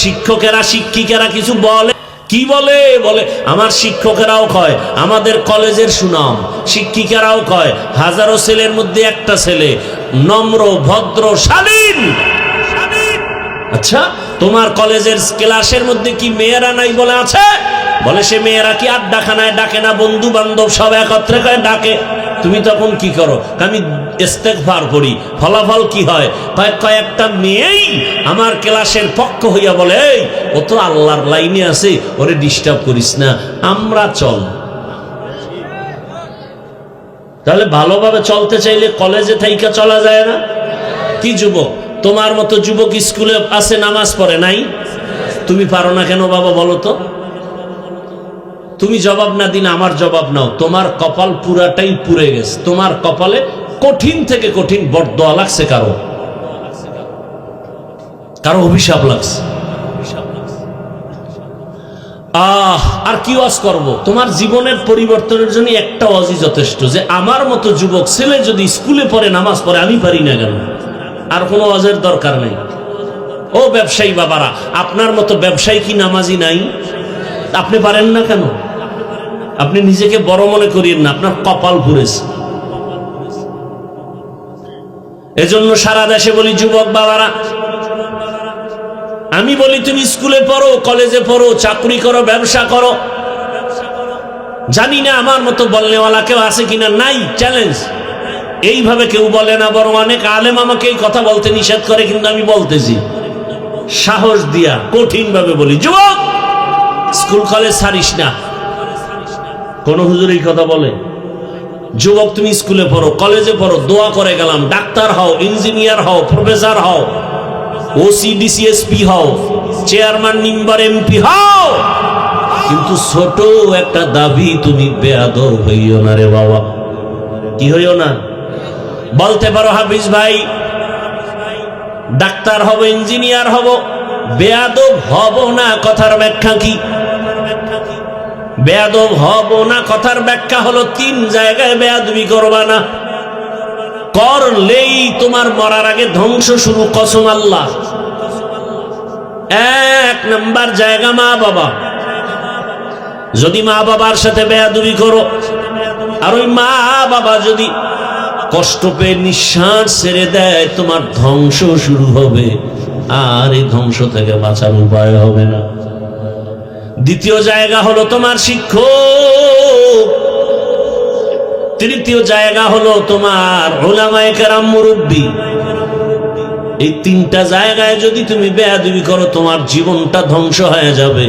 শিক্ষকেরা শিক্ষিকারা কিছু বলে? কি বলে? বলে আমার শিক্ষকেরাও কয় আমাদের কলেজের সুনাম, শিক্ষিকারাও কয় হাজারো ছেলের মধ্যে একটা ছেলে নম্র ভদ্র শালীন। আচ্ছা, তোমার কলেজের ক্লাসের মধ্যে কি মেয়েরা নাই? বলে আছে। বলে সে মেয়েরা কি আড্ডাখানায় ডাকে না? বন্ধু বান্ধব সব একত্রে করে ডাকে। তুমি তখন কি করো? আমি ইস্তেগফার করি। ফলাফল কি হয়? কয়েকটা মেয়েই আমার ক্লাসের পক্ষ হইয়া বলে, এই ও তো আল্লাহর লাইনে আছে, ওরে ডিস্টার্ব করিস না, আমরা চল। তাহলে ভালোভাবে চলতে চাইলে কলেজে থাইকা চলা যায় না? কি যুবক, তোমার মতো যুবক স্কুলে আছে, নামাজ পড়ে নাই? তুমি পারো না কেন বাবা বলো তো? তুমি জবাব না দিন, আমার জবাব নাও। তোমার কপাল পুরাটাই পুড়ে গেছে। তোমার কপালে কঠিন থেকে কঠিন বরদোয়া লাগছে, কারো কারো অভিশাপ লাগছে। আর কি ওয়াজ করব? তোমার জীবনের পরিবর্তনের জন্য একটা ওয়াজই যথেষ্ট, যে আমার মতো যুবক ছেলে যদি স্কুলে পড়ে নামাজ পড়ে, আমি পারি না কেন? আর কোনো ওয়াজের দরকার নেই। ও ব্যবসায়ী বাবারা, আপনার মতো ব্যবসায়ী কি নামাজি নাই? আপনি পারেন না কেন? আপনি নিজেকে বড় মনে করিয়েন না, আপনার কপাল পুড়েছে। এজন্য সারা দেশে বলি যুবক বাবারা, আমি বলি তুমি স্কুলে পড়ো, কলেজে পড়ো, চাকরি করো, ব্যবসা করো। জানি না আমার মতো বলনেওয়ালা কেউ আছে কিনা, নাই, চ্যালেঞ্জ। এইভাবে কেউ বলে না, বরং অনেক আলেম আমাকে এই কথা বলতে নিষেধ করে, কিন্তু আমি বলতেছি সাহস দিয়া, কঠিন ভাবে বলি, যুবক স্কুল কলেজ ছাড়িস না। কোন হুজুর এই কথা বলে? যুবক তুমি স্কুলে পড়ো, কলেজে পড়ো, দোয়া করে গেলাম, ডাক্তার হও, ইঞ্জিনিয়ার হও, প্রফেসর হও, ওসি ডিসিএসপি হও, চেয়ারম্যান মেম্বার এমপি হও, কিন্তু ছোট একটা দাবি, তুমি বেয়াদব হইও না রে বাবা। কি হইও না? বলতে পারো হাফিজ ভাই ডাক্তার হব, ইঞ্জিনিয়ার হব, বেয়াদব হব না, কথার ব্যাখ্যা কি? বেয়াদব হব না কথার ব্যাখ্যা হলো, তিন জায়গায় বেয়াদবি করবা না, করলেই তোমার মরার আগে ধ্বংস শুরু, কসম আল্লাহ। এক নাম্বার জায়গা মা বাবা। যদি মা বাবার সাথে বেয়াদবি করো, আর ওই মা বাবা যদি কষ্ট পেয়ে নিঃশ্বাস ছেড়ে দেয়, তোমার ধ্বংস শুরু হবে, আর এই ধ্বংস থেকে বাঁচার উপায় হবে না। দ্বিতীয় জায়গা হলো তোমার শিক্ষক। তৃতীয় জায়গা হলো তোমার উলামায়ে কেরাম, মুরব্বী। এই তিনটা জায়গায় যদি তুমি বেয়াদবি করো, তোমার জীবনটা ধ্বংস হয়ে যাবে।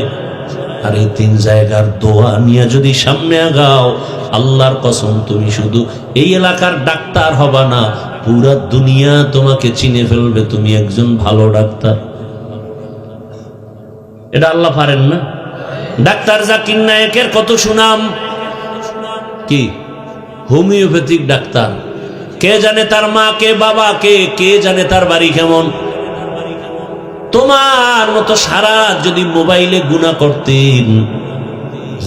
আর এই তিন জায়গার দোয়া নিয়ে যদি সামনে আগাও, আল্লাহর কসম তুমি শুধু এই এলাকার ডাক্তার হবা না, পুরা দুনিয়া তোমাকে চিনে ফেলবে, তুমি একজন ভালো ডাক্তার। এটা আল্লাহ পারেন না? ডাক্তার জাকির নায়েকের কত সুনাম, কি হোমিওপ্যাথিক ডাক্তার। কে জানে তার মা কে, বাবা কে, কে জানে তার বাড়ি কেমন। তোমার মতো সারা যদি মোবাইলে গুনাহ করতেন,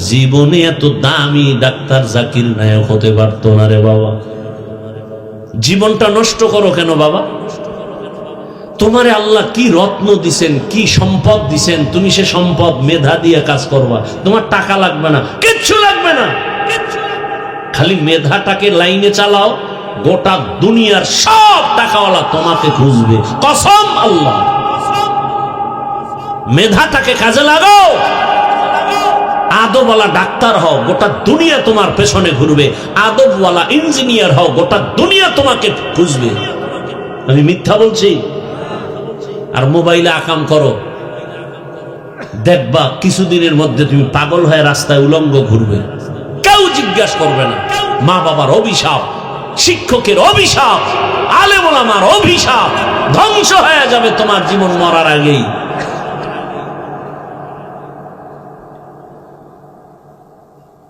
জীবনে এত দামি ডাক্তার জাকির নায়ক হতে পারত না রে বাবা। জীবনটা নষ্ট করো কেন বাবা? তোমারে আল্লাহ কি রত্ন দিছেন, কি সম্পদ দিছেন, তুমি সে সম্পদ মেধা দিয়ে কাজ করবা। তোমার টাকা লাগবে না, কিচ্ছু লাগবে না, খালি মেধাটাকে লাইনে চালাও, গোটা দুনিয়ার সব টাকাওয়ালা তোমাকে খুঁজবে, কসম আল্লাহ। মেধাটাকে কাজে লাগাও, আদবওয়ালা ডাক্তার হও, গোটা দুনিয়া তোমার পেছনে ঘুরবে। আদবওয়ালা ইঞ্জিনিয়ার হও, গোটা দুনিয়া তোমাকে খুঁজবে। আমি মিথ্যা বলছি? আর মোবাইলে আকাম করো, দেখবা কিছুদিনের মধ্যে তুমি পাগল হয়ে রাস্তায় উলঙ্গ ঘুরবে, কেউ জিজ্ঞাসা করবে না। মা বাবার অভিশাপ, শিক্ষকের অভিশাপ, আলেম ওলামার অভিশাপ, ধ্বংস হয়ে যাবে তোমার জীবন মরার আগেই।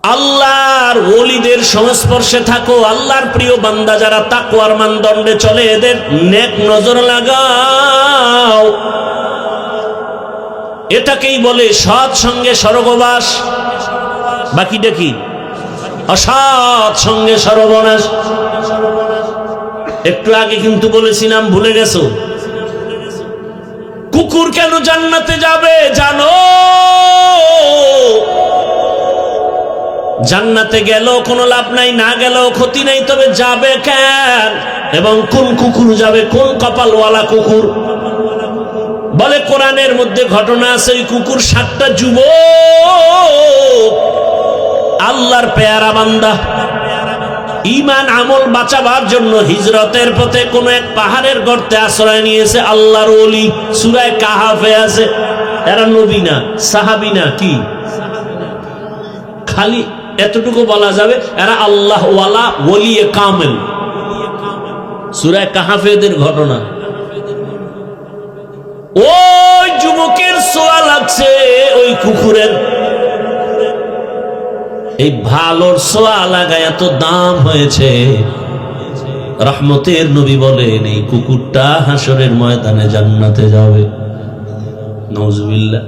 আল্লাহর ওলিদের সংস্পর্শে থাকো, আল্লাহর প্রিয় বান্দা যারা তাকওয়ার মানদণ্ডে চলে, এদের নেক নজর লাগাও। এটাকেই বলে সৎ সঙ্গে স্বর্গবাস। বাকিটা কি? অসৎ সঙ্গে সর্বনাশ। একটু আগে কিন্তু বলেছিলাম, ভুলে গেছো? কুকুর কেন জান্নাতে যাবে জানো? জান্নাতে গেলেও কোনো লাভ নাই, না গেলেও ক্ষতি নাই, তবে যাবে কেন? এবং কোন কুকুর যাবে? কোন কপালওয়ালা কুকুর? বলে কোরআনের মধ্যে ঘটনা আছে, ওই কুকুর 7টা যুবক, আল্লাহর পেয়ারা বান্দা, ঈমান আমল বাঁচাবার জন্য হিজরতের পথে কোন এক পাহাড়ের গর্তে আশ্রয় নিয়েছে। আল্লাহর ওলি, সূরা কাহাফে আছে। এরা নবী না, সাহাবী না, কি? খালি এতটুকু বলা যাবে এরা আল্লাহ ওয়ালা, ওলিয়ে কামেল। সূরা কাহাফের ঘটনা। ওই যুবকের ছোঁয়া লাগছে ওই কুকুরের। এই ভালোর ছোঁয়া লাগায় এত দাম হয়েছে। রহমতের নবী বলেন এই কুকুরটা হাসরের ময়দানে জান্নাতে যাবে। নাউজুবিল্লাহ।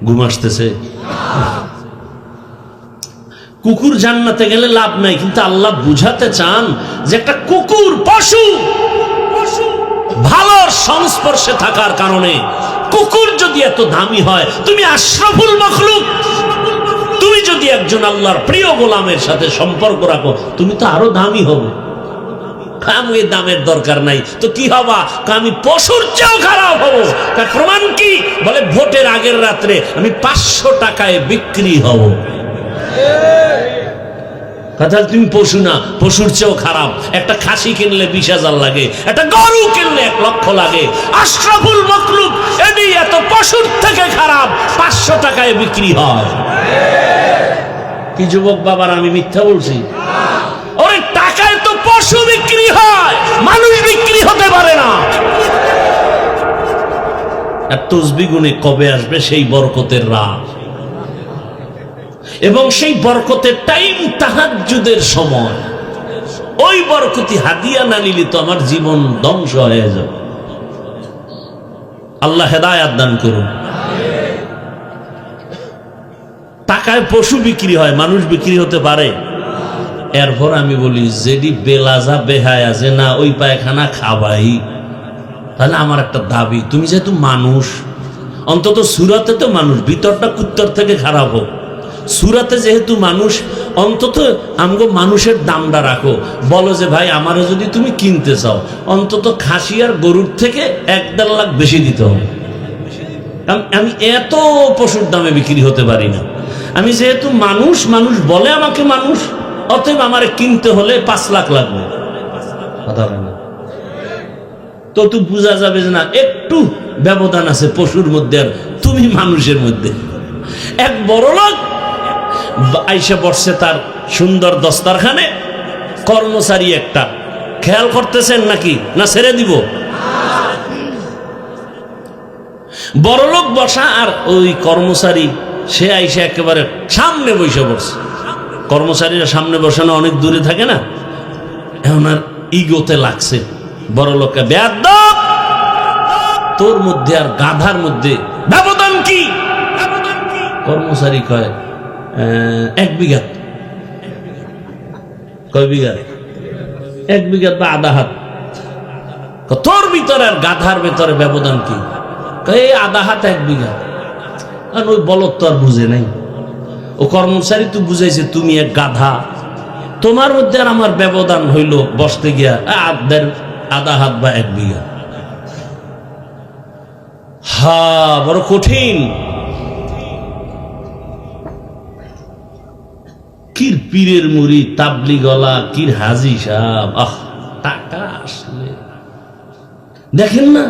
ঘুম আসতেছে? কুকুর জান্নাতে গেলে লাভ নাই, কিন্তু আল্লাহ বুঝাতে চান যে একটা কুকুর, পশু ভালোর সংস্পর্শে থাকার কারণে কুকুর যদি এত দামি হয়, তুমি আশরাফুল মাখলুক, তুমি যদি একজন আল্লাহর প্রিয় গোলামের সাথে সম্পর্ক রাখো, তুমি তো আরো দামি হবে। আমি দামের দরকার নাই তো কি হবা? আমি পশুর চেয়েও খারাপ হবো। তার প্রমাণ কি? বলে ভোটের আগের রাত্রে আমি 500 টাকায় বিক্রি হব। কথা, তুমি পশু না, পশুর চেয়েও খারাপ। একটা খাসি কিনলে 20,000 লাগে, একটা গরু কিনলে 1 লক্ষ লাগে। আশরাফুল মাখলুক এটি এত পশুর থেকে খারাপ, 500 টাকায় বিক্রি হয়। কি যুবক বাবার, আমি মিথ্যা বলছি? ওরে টাকায় তো পশু বিক্রি হয়, মানুষ বিক্রি হতে পারে না। আর তসবিহ গুনে কবে আসবে সেই বরকতের রাত, এবং সেই বরকতের টাইম তাহাজ্জুদের সময়। ওই বরকতি হাদিয়া না নিলে তো আমার জীবন ধ্বংস হয়ে যাবে। আল্লাহ হেদায়াত দান করুন। টাকায় পশু বিক্রি হয়, মানুষ বিক্রি হতে পারে? এরপর আমি বলি, যেটি বেলাজা বেহায়া যে না ওই পায়খানা খাবাই, তাহলে আমার একটা দাবি, তুমি যেহেতু মানুষ, অন্তত সূরাতে তো মানুষ, ভিতরটা কুত্তর থেকে খারাপ হোক, সূরাতে যেহেতু মানুষ, অন্তত আমগো মানুষের দামটা রাখো। বলো যে ভাই আমারে যদি তুমি কিনতে চাও, অন্তত খাসি আর গরুর থেকে 1-1.5 লাখ বেশি দিতে হবে। আমি এত পশুর দামে বিক্রি হতে পারি না। আমি যেহেতু মানুষ, মানুষ বলে আমাকে মানুষ, অতএব আমারে কিনতে হলে 5 লাখ লাগবে। তো তুই বোঝা যাবে যে না একটু ব্যবধান আছে পশুর মধ্যে আর তুমি মানুষের মধ্যে। এক বড় লোক আইসা বসছে তার সুন্দর দস্তারখানে, কর্মচারী একটা, খেয়াল করতেছেন নাকি না ছেড়ে দিব? বড় লোক বসা আর ওই কর্মচারী সে আইসা একেবারে সামনে বসে পড়ছে। কর্মচারীরা সামনে বসানো অনেক দূরে থাকে না, এখন আর ইগোতে লাগছে। বড় লোককে, বেয়াদব, তোর মধ্যে আর গাধার মধ্যে ব্যবধান কি? কর্মচারী কয় 1 বিঘা। কয় বিঘা? 1 বিঘা বা আধা হাত। তোর ভিতরে আর গাধার ভিতরে ব্যবধান কি? এই আধা হাত 1 বিঘা। কারণ ওই বলদ তো আর বুঝে নাই। ও কর্মচারী তো বুঝাইছে তুমি এক গাধা, তোমার মধ্যে আর আমার ব্যবধান হইল বসতে গিয়া আধা হাত বা 1 বিঘা। হা, বড় কঠিন। কির পীরের মুড়ি, তাবলি গলা, কির হাজি সাহেব, আহ টাকা আসলে দেখেন না,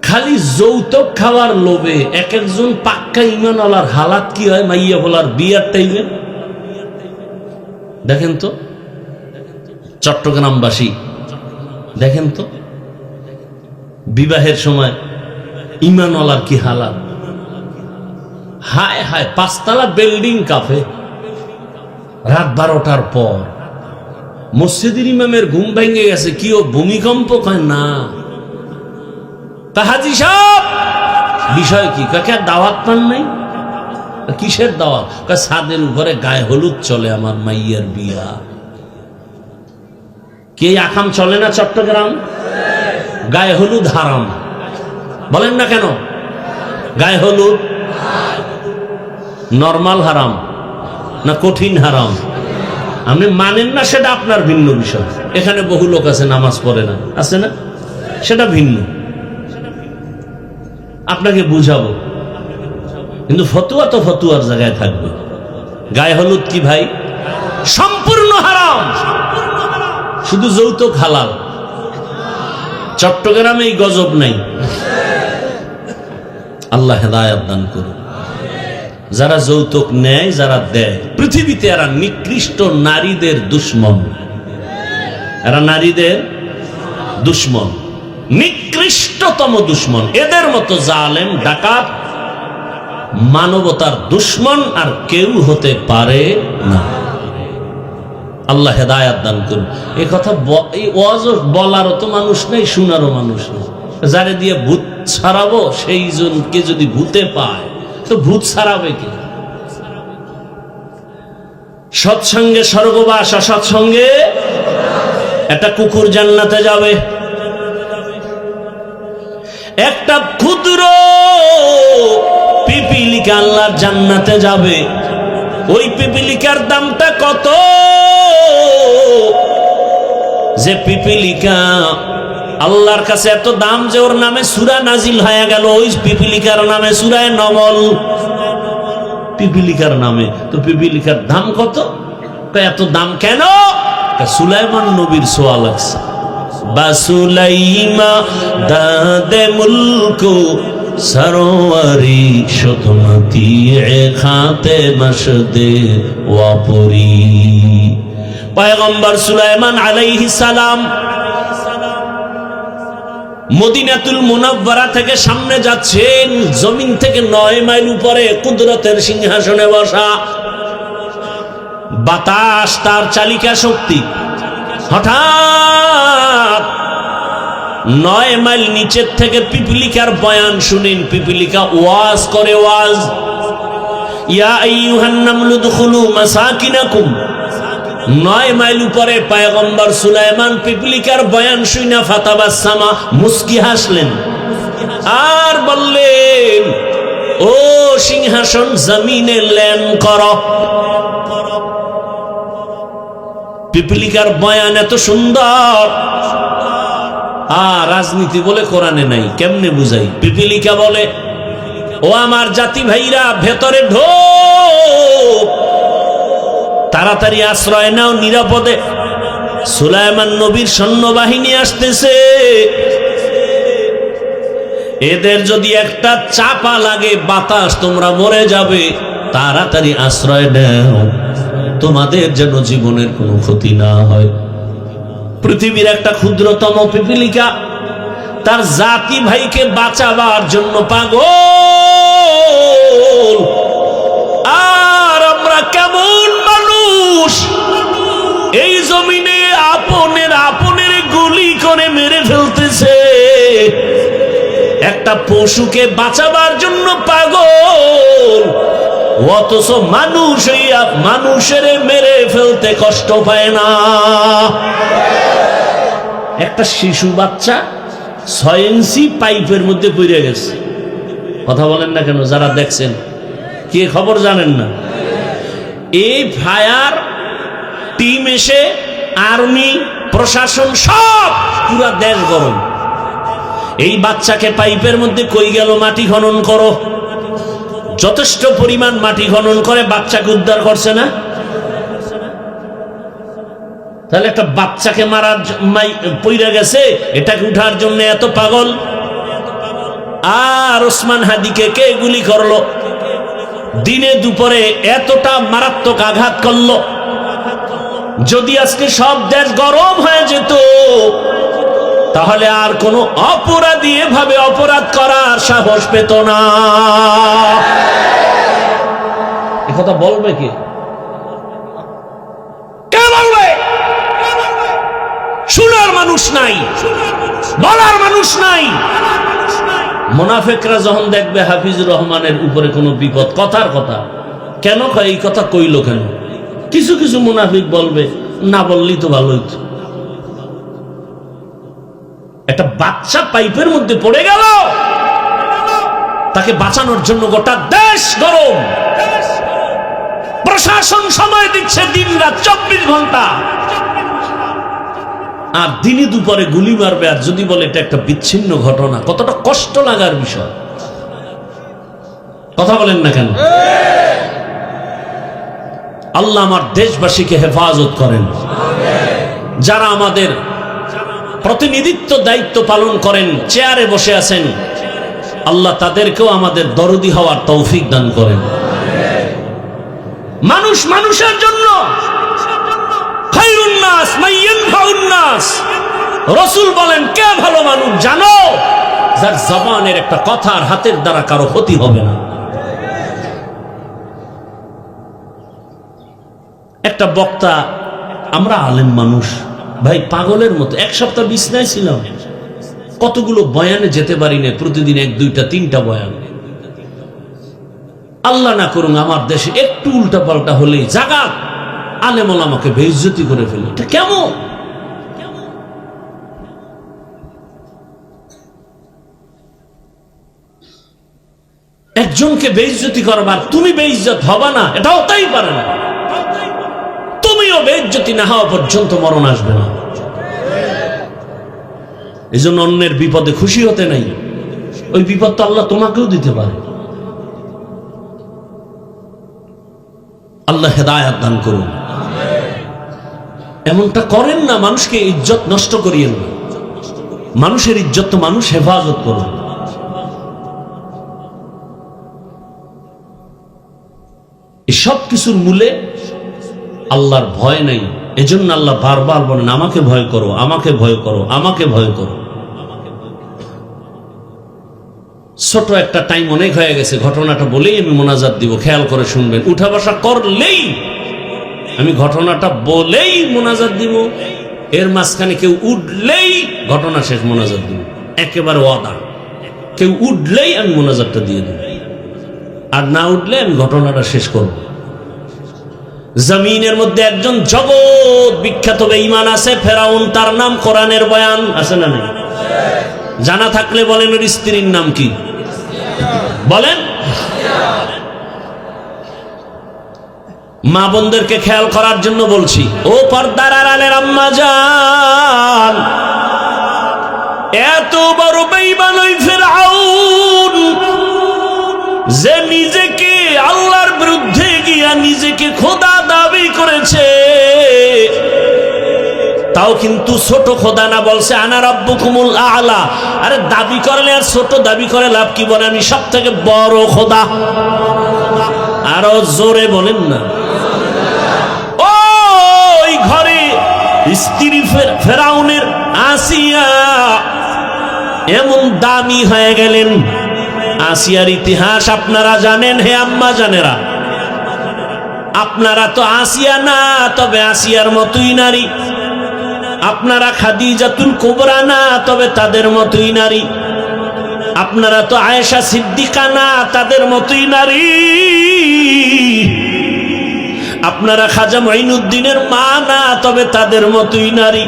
খালি যৌতুক খাওয়ার লোভে এক একজন পাক্কা ইমানওয়ালার হালাত কি হয় মাইয়া বলার বিয়ার টাইমে। দেখেন তো চট্টগ্রামবাসী, দেখেন তো বিবাহের সময় ইমানওয়ালার কি হালাত। হায় হায়, 5 তলা বিল্ডিং কাফে, রাত 12টার পর মসজিদের ইমামের ঘুম ভেঙে গেছে। কি ও ভূমিকম্প? কয় না, তা হাজি সাহেব বিষয় কি? কাকে দাওয়াত পান নাই? কিসের দাওয়াত? ছাদের উপরে গায়ে হলুদ চলে, আমার মাইয়ার বিয়া। কে আকাম চলে না চট্টগ্রাম? গায়ে হলুদ হারাম, বলেন না কেন? গায়ে হলুদ নরমাল হারাম না কঠিন হারাম? আপনি মানেন না, সেটা আপনার ভিন্ন বিষয়। এখানে বহু লোক আছে নামাজ পড়ে না, আছে না? সেটা ভিন্ন, আপনাকে বুঝাবো। কিন্তু ফতুয়া তো ফতুয়ার জায়গায় থাকবে। গায়ে হলুদ কি ভাই? সম্পূর্ণ হারাম। শুধু যৌতুক হালাল। চট্টগ্রামে এই গজব নাই। আল্লাহ হেদায়েত দান করুন। যারা যৌতুক নেয়, যারা দেয়, পৃথিবীতে এরা নিকৃষ্ট নারীদের দুশ্মন। এরা নারীদের দুশ্মন, নিকৃষ্টতম দুশ্মন। এদের মতো জালেম, ডাকাত, মানবতার দুশ্মন আর কেউ হতে পারে না। আল্লাহ হেদায়েত দান করুন। এই কথা এই ওয়াজ বলারও তো মানুষ নেই, শোনারও মানুষ নেই। যারে দিয়ে ভূত ছাড়াবো, সেই জনকে যদি ভূতে পায় তো ভূত ছাড়াবে কি? সৎসঙ্গে স্বর্গবাস, অসৎসঙ্গে একটা কুকুর জান্নাতে যাবে। একটা ক্ষুদ্র পিপিলিকা আল্লাহর জান্নাতে যাবে। ওই পিপিলিকার দামটা কত? যে পিপিলিকা আল্লাহর কাছে এত দাম যে ওর নামে সূরা নাজিল হয়ে গেল। ওই পিপিলিকার নামে সূরায়ে নমল, পিপিলিকার নামে। তো পিপিলিকার দাম কত? এত দাম কেন? সুলাইমান নবীর সোয়া লাগছে। বাসুলাইমা দাদে মুলকো সরোয়ারি শতমতি খাতে মশদে ওয়াপুরি। পয়গম্বর সুলাইমান আলাইহিস সালাম মদিনাতুল মুনাওয়ারা থেকে সামনে যাচ্ছেন। জমিন থেকে 9 মাইল উপরে কুদরতের সিংহাসনে বসা। বাতাস তার চালিকা শক্তি। হঠাৎ 9 মাইল নিচের থেকে পিপিলিকার বয়ান শুনেন। পিপিলিকা ওয়াজ করে, ওয়াজ। ইয়া আইয়ুহান নামলু দুখুলু মাসাকিনাকুম। 9 মাইল উপরে পয়গম্বর সুলাইমান পিপিলিকার বয়ান শুনা ফাতাবাসসামা, মুস্কি হাসলেন আর বললেন, ও সিংহাসন জমিনে ল্যান করো। পিপিলিকার বয়ান এত সুন্দর। রাজনীতি বলে কোরআনে নাই, কেমনে বুঝাই? পিপিলিকা বলে, ও আমার জাতি ভাইরা, ভেতরে ঢোক, তাড়াতাড়ি আশ্রয় নাও, নিরাপদে। সুলাইমান নবীর সৈন্যবাহিনী আসতেছে। এদের যদি একটা চাপা লাগে, বাতাস, তোমরা মরে যাবে। তাড়াতাড়ি আশ্রয় নাও, তোমাদের যেন জীবনের কোনো ক্ষতি না হয়। পৃথিবীর একটা ক্ষুদ্রতম পিপিলিকা তার জাতি ভাইকে বাঁচাবার জন্য পাগল। আর আমরা কেমন মানুষ, এই জমিনে আপনের গুলি করে মেরে ফেলতেছে। একটা পশুকে বাঁচাবার জন্য পাগল, অথচ মানুষ মানুষের মেরে ফেলতে কষ্ট পায় না। একটা শিশু বাচ্চা 6 ইঞ্চি পাইপের মধ্যে পড়ে গেছে। কথা বলেন না কেন? যারা দেখছেন, কে খবর জানেন না? এই ফায়ার টিম এসে, আর্মি, প্রশাসন, সব, পুরা দেশ গরম। এই বাচ্চাকে পাইপের মধ্যে কই গেল, মাটি খনন করো। যথেষ্ট পরিমাণ মাটি খনন করে বাচ্চাকে উদ্ধার করছে না? তাহলে একটা বাচ্চাকে মারার পইরা গেছে, এটাকে উঠার জন্য এত পাগল। আর ওসমান হাদিকে কে গুলি করলো? দিনে দুপুরে এতটা মারাত্মক আঘাত করলো। যদি আজকে সব দেশ গরম হয়ে যেত, তাহলে আর কোনো অপরাধী এভাবে অপরাধ করার সাহস পেত না। কথা বলবে কে? কে বলবে? শোনার মানুষ নাই, বলার মানুষ নাই। মুনাফিকরা যখন দেখবে হাফিজুর রহমানের উপরে কোনো বিপদ, কথার কথা, কেন কয় এই কথা কইল কেন? কিছু কিছু মুনাফিক বলবে না বললেই তো ভালো হইতো। একটা বাচ্চা পাইপের মধ্যে পড়ে গেল, তাকে বাঁচানোর জন্য গোটা দেশ গরম, প্রশাসন সময় দিচ্ছে দিন রাত 24 ঘন্টা, আর দিনে দুপুরে গুলি মারবে। আর যদি বলে এটা একটা বিচ্ছিন্ন ঘটনা, কতটা কষ্ট লাগার বিষয়। কথা বলেন না কেন? আল্লাহ আমার দেশবাসীকে হেফাজত করেন। যারা আমাদের প্রতিনিধিত্ব দায়িত্ব পালন করেন, চেয়ারে বসে আছেন, আল্লাহ তাদেরকেও আমাদের দরদি হওয়ার তৌফিক দান করেন। মানুষ মানুষের জন্য, খায়রুন নাস মাইয়ানফাউন নাস। রাসূল বলেন কে ভালো মানুষ জানো? যার জবানের একটা কথার হাতের দ্বারা কারো ক্ষতি হবে না। একটা বক্তা, আমরা আলেম মানুষ ভাই, পাগলের মতো এক সপ্তাহ বিছনায় ছিলাম, কতগুলো বয়ানে যেতে পারি না, প্রতিদিন 1, 2, 3টা বয়ান। আল্লাহ না করুন আমার দেশে একটু উল্টা পাল্টা হলেই জাগাত আলেম ওলামাকে বেইজ্জতি করে ফেলে। এটা কেমন? একজনকে বেইজ্জতি করবার, তুমি বেইজ্জত হবা না, এটা হতেই পারে না। তুমিও বেইজ্জতি না হওয়া পর্যন্ত মরণ আসবে না। এই জন্য অন্যের বিপদে খুশি হতে নাই। ওই বিপদ তো আল্লাহ তোমাকেও দিতে পারে। আল্লাহ হেদায়েত দান করুন। এমনটা করেন না, মানুষকে ইজ্জত নষ্ট করিয়েন না। মানুষের ইজ্জত তো মানুষ হেফাজত করুন। এই সব কিছুর মূলে আল্লাহর ভয় নেই। এজন্য আল্লাহ বারবার বলেন আমাকে ভয় করো, আমাকে ভয় করো, আমাকে ভয় করো। ছোট একটা টাইম অনেক হয়ে গেছে, ঘটনাটা বলেই আমি মোনাজাত দিব, খেয়াল করে শুনবেন। উঠা বসা করলেই আমি ঘটনাটা বলেই মোনাজাত দিব, এর মাঝখানে কেউ উঠলেই ঘটনা শেষ, মোনাজাত দিব, একেবারে ওয়াদা। কেউ উঠলেই আমি মোনাজাতটা দিয়ে দেব, আর না উঠলে আমি ঘটনাটা শেষ করব। জমিনের মধ্যে একজন জগৎ বিখ্যাত বেঈমান আছে, ফেরাউন, তার নাম কোরআনের বয়ান আছে না নাই? জানা থাকলে বলেন ওর স্ত্রীর নাম কি? বলেন। মা বোনদেরকে খেয়াল করার জন্য বলছি, ও পর্দার আড়ালের আম্মা জান, এত বড় বেঈমান ওই ফেরাউন, যে নিজেকে আল্লাহর বিরুদ্ধে গিয়া নিজেকে খোদা দাবি করেছে, তাও কিন্তু ছোট খোদা না, বলছে আনা রাব্বুকুমুল আ'লা। আরে দাবি করলে আর ছোট দাবি করে লাভ কি? বলে আমি সব থেকে বড় খোদা। আরো জোরে বলেন না। ওই ঘরে স্ত্রী ফেরাউনের আসিয়া এমন দামি হয়ে গেলেন। আসিয়ার ইতিহাস আপনারা জানেন, হে আম্মা জানেরা। আপনারা তো আসিয়া না, তবে আসিয়ার মতোই নারী। আপনারা খাদিজাতুল কুবরা না, তবে তাদের মতোই নারী। আপনারা তো আয়েশা সিদ্দিকা না, তাদের মতোই নারী। আপনারা খাজা মুঈনুদ্দিনের মা না, তবে তাদের মতোই নারী।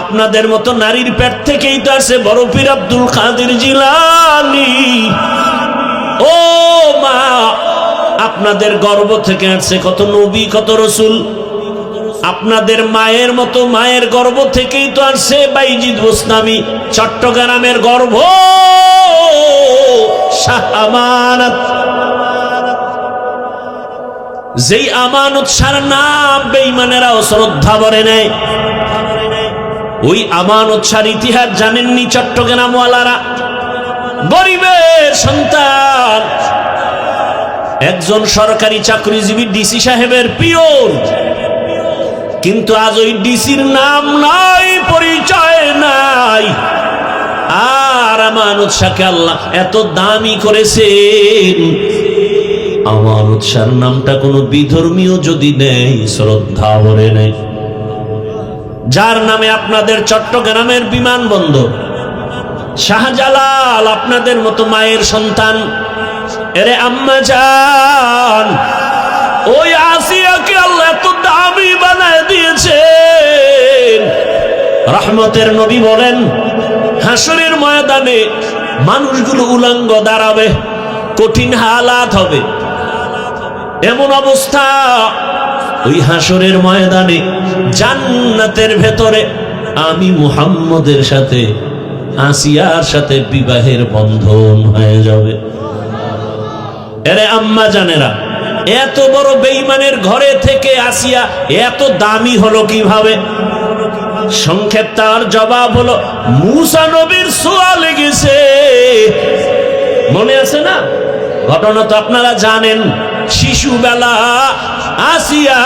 আপনাদের মতো নারীর পেট থেকেই তো আছে বড় পীর আব্দুল কাদের জিলানী। ও মা, আপনাদের গর্ভ থেকে আছে কত নবী, কত রসুল। আপনাদের মায়ের মতো মায়ের গর্ভ থেকেই তো আসছে বাইজিদ বোস্তামি, চট্টগ্রামের গর্ভ শাহ আমানত। যেই আমানত সার নাম বেঈমানেরাও শ্রদ্ধা ভরে নেয়। ওই আমানত সার ইতিহাস জানেননি চট্টগ্রামওয়ালারা? গরিবের সন্তান, একজন সরকারি চাকরিজীবী ডিসি সাহেবের পিয়ন, কিন্তু আজ ওই ডিসির নাম নাই, পরিচয় নাই। আর আমানত শাহকে আল্লাহ এত দামি করেছেন, আমানত শাহর নামটা কোনো বিধর্মীয় যদি নেই, শ্রদ্ধা ভরে নেই। যার নামে আপনাদের চট্টগ্রামের বিমানবন্দর, শাহজালাল আপনাদের মতো মায়ের সন্তান। এরে আম্মা জান, ওই আসিয়াকে আল্লাহ এত দামি বানায় দিয়েছেন। রহমতের নবী বলেন, হাসরের ময়দানে মানুষগুলো উলঙ্গ দাঁড়াবে, কঠিন হালাত হবে। এমন অবস্থা, ওই হাসরের ময়দানে জান্নাতের ভেতরে আমি মুহাম্মদের সাথে আসিয়ার সাথে বিবাহের বন্ধন হয়ে যাবে। এরে আম্মা জানেরা, এত বড় বেঈমানের ঘরে থেকে আসিয়া এত দামি হলো কিভাবে? সংক্ষেপ তার জবাব হলো, মুসা নবীর ছোঁয়া লেগেছে। মনে আছে না ঘটনা? তো আপনারা জানেন, শিশুবেলা আসিয়া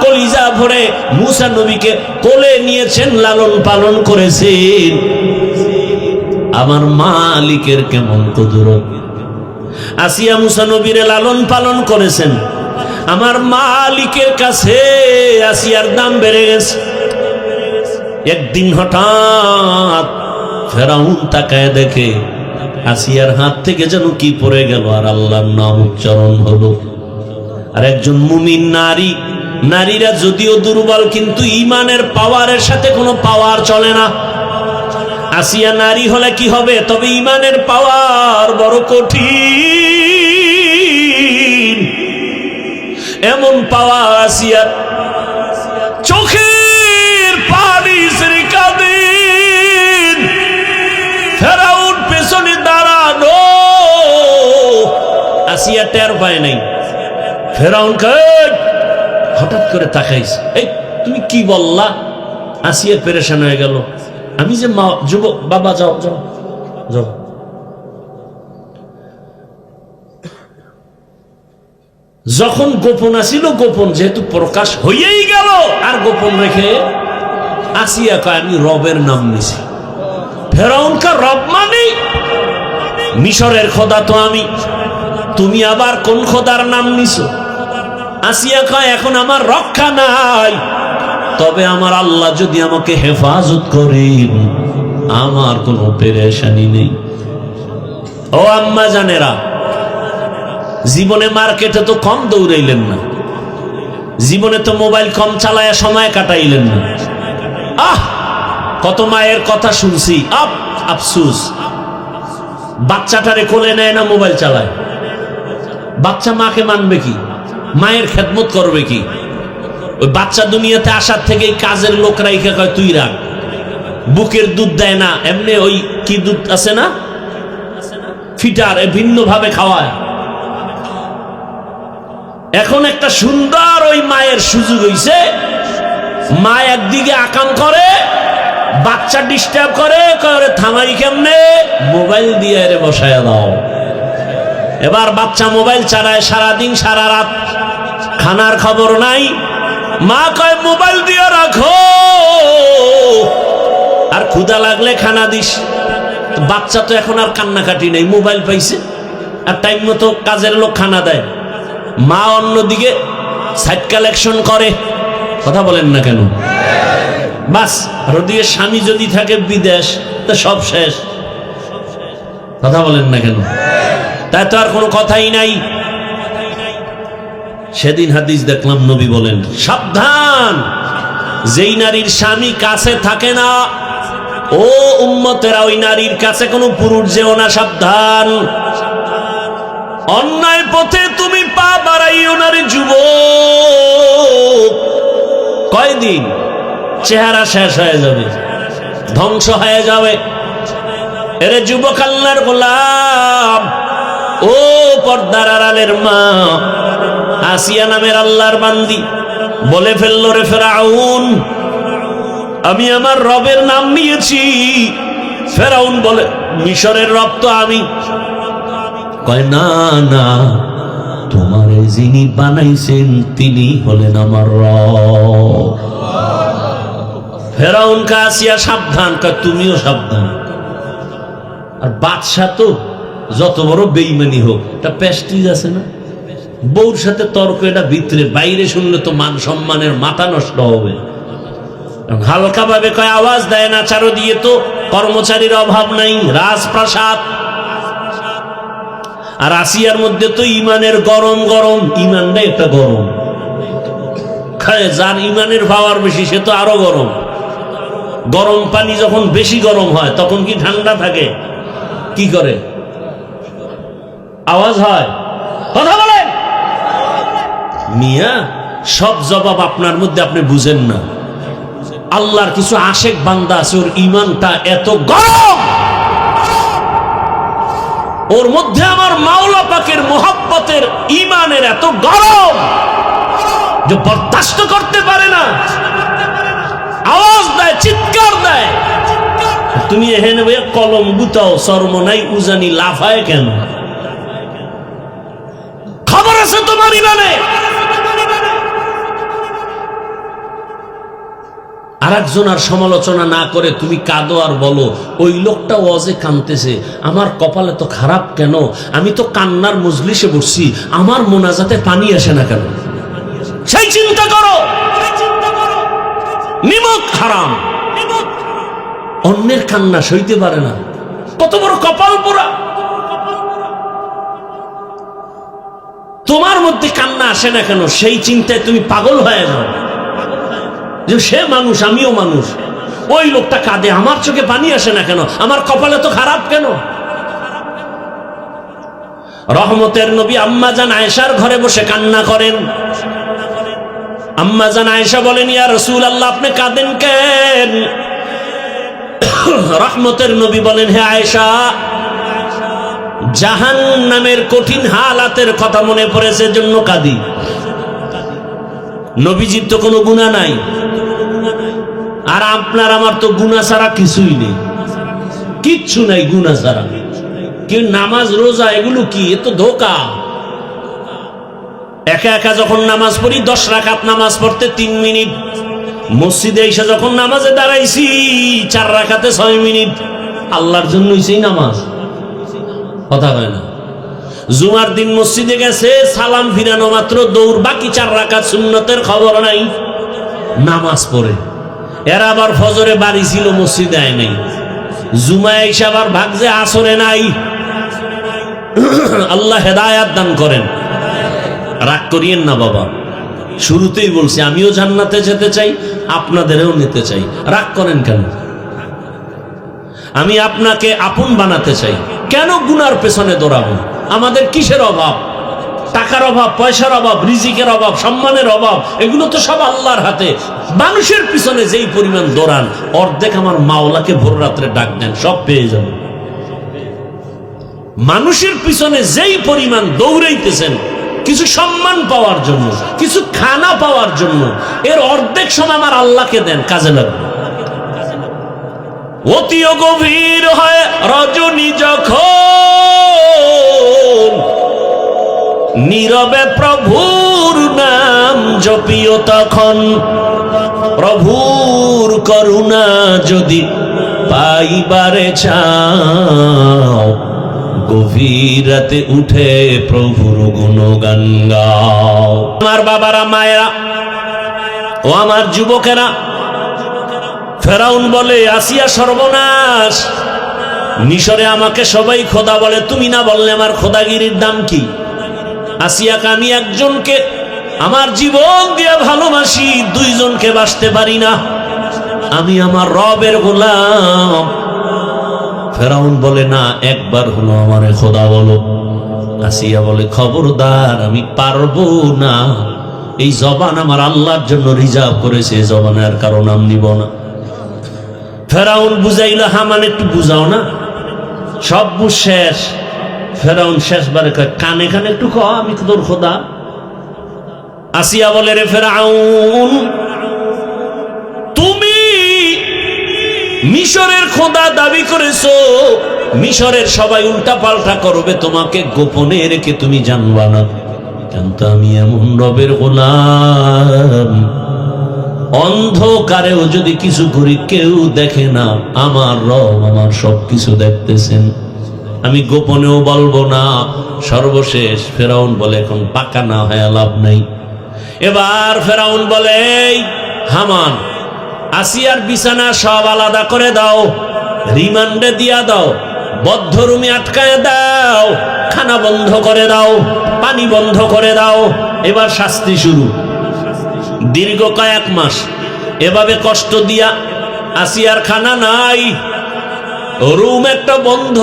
কলিজা ভরে মুসা নবীকে কোলে নিয়েছেন, লালন পালন করেছেন। আমার মালিকের কেমন কুদরত! আসিয়া মুসা নবীরে লালন পালন করেছেন। আমার মালিকের কাছে আসিয়ার দাম বেড়ে গেছে। একদিন হঠাৎ ফেরাউন তাকায় দেখে আসিয়ার হাত থেকে যেন কি পড়ে গেল, আর আল্লাহর নাম উচ্চারণ হলো। আর একজন মুমিন নারী, নারীরা যদিও দুর্বল, কিন্তু ঈমানের পাওয়ারের সাথে কোনো পাওয়ার চলে না। আসিয়া নারী হলে কি হবে, তবে ঈমানের পাওয়ার বড় কঠিন। এমন পাওয়ার আসিয়া চোখের পানি ছেড়ে কাঁদেন। ফেরাউন পেছনে দাঁড়ানো, আসিয়া টের পায় নাই। ফেরাউন হঠাৎ করে তাকাইছে, এই তুমি কি বললা? আসিয়া পেরেশান হয়ে গেল। আমি যে মা, যুবক, বাবা যাও যাও যাও। যখন গোপন আসিল, গোপন যেহেতু প্রকাশ হইয়াই গেল, আর গোপন রেখে আসিয়া কয়, আমি রবের নাম নিছি। ফেরাউনকে রব মানে মিশরের খোদা তো আমি, তুমি আবার কোন খোদার নাম নিছো? আসিয়া কয়, এখন আমার রক্ষা নাই, তবে আমার আল্লাহ যদি আমাকে হেফাজত করেন, আমার কোনো পেরেশানি নেই। ও আম্মা জানেরা, জীবনে মার্কেটে তো কম দৌড়াইলেন না, জীবনে তো মোবাইল কম চালায় সময় কাটাইলেন না। কত মায়ের কথা শুনছি, আফসুস, বাচ্চাটারে কোলে নেয় না, মোবাইল চালায়। বাচ্চা মাকে মানবে কি? মায়ের খেদমত করবে কি? ওই বাচ্চা দুনিয়াতে আসার থেকে কাজের লোক রাইখা কয় তুই রাখ। বুকের দুধ দেয় না, এমনি ওই কি দুধ আছে না, ফিটার, ভিন্ন ভাবে খাওয়ায়। এখন একটা সুন্দর ওই মায়ের সুযোগ হইছে, মা একদিকে আকাম করে, বাচ্চা ডিস্টার্ব করে, থামাই কেমনে? মোবাইল দিয়ে এরে বসায় দাও। এবার বাচ্চা মোবাইল চালায় সারাদিন সারা রাত, খানার খবর নাই। মা কয় মোবাইল দিয়ে রাখো, আর ক্ষুধা লাগলে খানা দিস। বাচ্চা তো এখন আর কান্নাকাটি নেই, মোবাইল পাইছে, আর টাইম মতো কাজের লোক খানা দেয়। মা অন্যদিকে সাইড কালেকশন করে। কথা বলেন না কেন? বাস, আর ওদিকে স্বামী যদি থাকে বিদেশ, তো সব শেষ। কথা বলেন না কেন? তাই তো আর কোনো কথাই নাই। সেদিন হাদিস দেখলাম, নবী বলেন, সাবধান, যেই নারীর স্বামী কাছে থাকে না, ও উম্মতেরা, ওই নারীর কাছে কোনো পুরুষ যেও না, সাবধান। অন্যায় পথে তুমি পা বাড়াইও না রে যুবক। কয়দিন চেহারা শেষ হয়ে যাবে, ধ্বংস হয়ে যাবে। এরে যুবক, আল্লাহর গোলাম, ও পর্দার আড়ালের মা, আসিয়া নামের আল্লাহর বান্দি বলে ফেলল, রে ফেরাউন, আমি আমার রবের নাম নিয়েছি। ফেরাউন বলে, মিশরের রব তো আমি। কয়, না না, তোমার যিনি বানাইছেন তিনি হলেন আমার রব। ফেরাউন কা আসিয়া সাবধান, কয় তুমিও সাবধান। আর বাদশা তো যত বড় বেঈমানি হোক, এটা প্রেস্টিজ আছে না, বউর সাথে তর্ক, এটা ভিতরে, বাইরে শুনলে তো মান সম্মানের মাথা নষ্ট হবে। হালকা ভাবে কয়, আওয়াজ দেয় না, চারো দিয়ে তো কর্মচারীর অভাব নাই, রাজপ্রাসাদ। আর আসিয়ার মধ্যে তো ইমানের গরম গরম, ইমানটাই একটা গরম। যার ইমানের পাওয়ার বেশি সে তো আরো গরম। গরম পানি যখন বেশি গরম হয় তখন কি ঠান্ডা থাকে? কি করে? আওয়াজ হয়? কথা বলেন মিয়া। সব জবাব আপনার মধ্যে আপনি বুঝেন না। আল্লাহর কিছু আশেক বান্দা আছে, ওর ইমানটা এত গরম, ওর মধ্যে আমার মাওলা পাকের মোহাব্বতের ইমানের এত গরম যে বরদাস্ত করতে পারে না, আওয়াজ দেয়, চিৎকার দেয়। তুমি এখানে কলম গুতাও, শর্ম নাই, উজানি লাফায় কেন? খবর আছে তোমার ইমানে। আর একজনের সমালোচনা না করে তুমি কাঁদো আর বলো ওই লোকটা ওয়াজে কাঁদতেছে, আমার কপালে তো খারাপ কেন? আমি তো কান্নার মজলিসে বসছি, আমার মোনাজাতে পানি আসে না কেন? সেই চিন্তা করো। নিমক হারাম, অন্যের কান্না সইতে পারে না, কত বড় কপাল পোড়া। তোমার মধ্যে কান্না আসে না কেন? সেই চিন্তায় তুমি পাগল হয়ে যাও যে সে মানুষ, আমিও মানুষ, ওই লোকটা কাঁদে, আমার চোখে পানি আসে না কেন? আমার কপালে তো খারাপ কেন? রহমতের নবী আম্মাজান আয়েশার ঘরে বসে কান্না করেন। আম্মাজান আয়েশা বলেন, ইয়া রাসূলুল্লাহ, আপনি কাঁদেন কেন? রহমতের নবী বলেন, হে আয়েশা, জাহান্নামের কঠিন হালাতের কথা মনে পড়েছে, জন্য কাঁদি। নবীজির তো কোনো গুনাহ নাই, আর আপনার আমার তো গুনাহ ছাড়া কিছুই নেই, কিচ্ছু নাই গুনাহ ছাড়া। কেউ নামাজ রোজা এগুলো কি? এ তো ধোঁকা। একা একা যখন নামাজ পড়ি, 10 রাকাত নামাজ পড়তে 3 মিনিট, মসজিদে এসে যখন নামাজে দাঁড়াইছি 4 রাকাতে 6 মিনিট। আল্লাহর জন্যই সেই নামাজ, কথা হয় না। জুমার দিন মসজিদে গেছে, সালাম ফিরানো মাত্র দৌড়, বাকি 4 রাকাত সুন্নতের খবর নাই, নামাজ পড়ে। এরা আবার ফজরে বাড়ি ছিল, মসজিদে আয় নাই। জুমায় এসে আবার ভাগছে, আসরে নাই। আল্লাহ হেদায়াত দান করেন। রাগ করিয়েন না বাবা, শুরুতেই বলছি আমিও জান্নাতে যেতে চাই, আপনাদেরও নিতে চাই। রাগ করেন কেন? আমি আপনাকে আপন বানাতে চাই। কেন গুনার পেছনে দৌড়াবো? আমাদের কিসের অভাব? টাকার অভাব, পয়সার অভাব, রিজিকের অভাব, সম্মানের অভাব, এগুলো তো সব আল্লাহর হাতে। মানুষের পিছনে যেই পরিমাণ দৌড়ান, অর্ধেক আমার মাওলাকে ভোর রাত্রে ডাক দেন, সব পেয়ে যাবেন। মানুষের পিছনে যেই পরিমাণ দৌড়াইতেছেন কিছু সম্মান পাওয়ার জন্য, কিছু খানা পাওয়ার জন্য, এর অর্ধেক সময় আমার আল্লাহকে দেন, কাজে লাগবে। অতিও গভীর হয় রজনী যখন, নীরবে প্রভুর নাম জপিও তখন। প্রভুর করুণা যদি পাইবারে চাও, গভীর রাতে উঠে প্রভুর গুণগান গাও। আমার বাবারা, মায়েরা ও আমার যুবকেরা, ফেরাউন বলে আসিয়া সর্বনাশ, মিশরে আমাকে সবাই খোদা বলে, তুমি না বললে আমার খোদাগিরির দাম কি? আসিয়াকে আমি একজনকে আমার জীবন দিয়ে ভালোবাসি, 2 জনকে বাসতে পারি না, আমি আমার রবের গোলাম। ফেরাউন বলে না, একবার হলো আমারে খোদা বলো। আসিয়া বলে, খবরদার, আমি পারবো না, এই জবান আমার আল্লাহর জন্য রিজার্ভ করেছে, জবানের কারণ আমি নিব না। ফেরাউন বুঝাইল, হামান একটু বুঝাও না, সব বুঝ শেষ। ফেরাউন শেষবারে কয়, কানে কানে একটু কহ, আমি তোর খোদা। আসিয়া বলে, রে ফেরাউন, তুমি মিশরের খোদা দাবি করেছো, মিশরের সবাই উল্টা পাল্টা করবে, তোমাকে গোপনে রেখে তুমি জানবা না, কিন্তু আমি এমন রবের গোলাম, অন্ধকারেও যদি কিছু করি কেউ দেখে না, আমার রব আমার সবকিছু দেখতেছেন, আমি গোপনেও বলবো না। সর্বশেষ ফেরাউন বলে, এখন পাকা না হয় লাভ নাই। এবার ফেরাউন বলে, হামান, আসিয়ার বিছানা সব আলাদা করে দাও, রিমান্ডে দিয়া দাও, বদ্ধ রুমে আটকায় দাও, খানা বন্ধ করে দাও, পানি বন্ধ করে দাও। এবার শাস্তি শুরু। দীর্ঘ কয়েক মাস এভাবে কষ্ট দিয়া আসিয়ার খানা নাই, রুম একটা বন্ধ,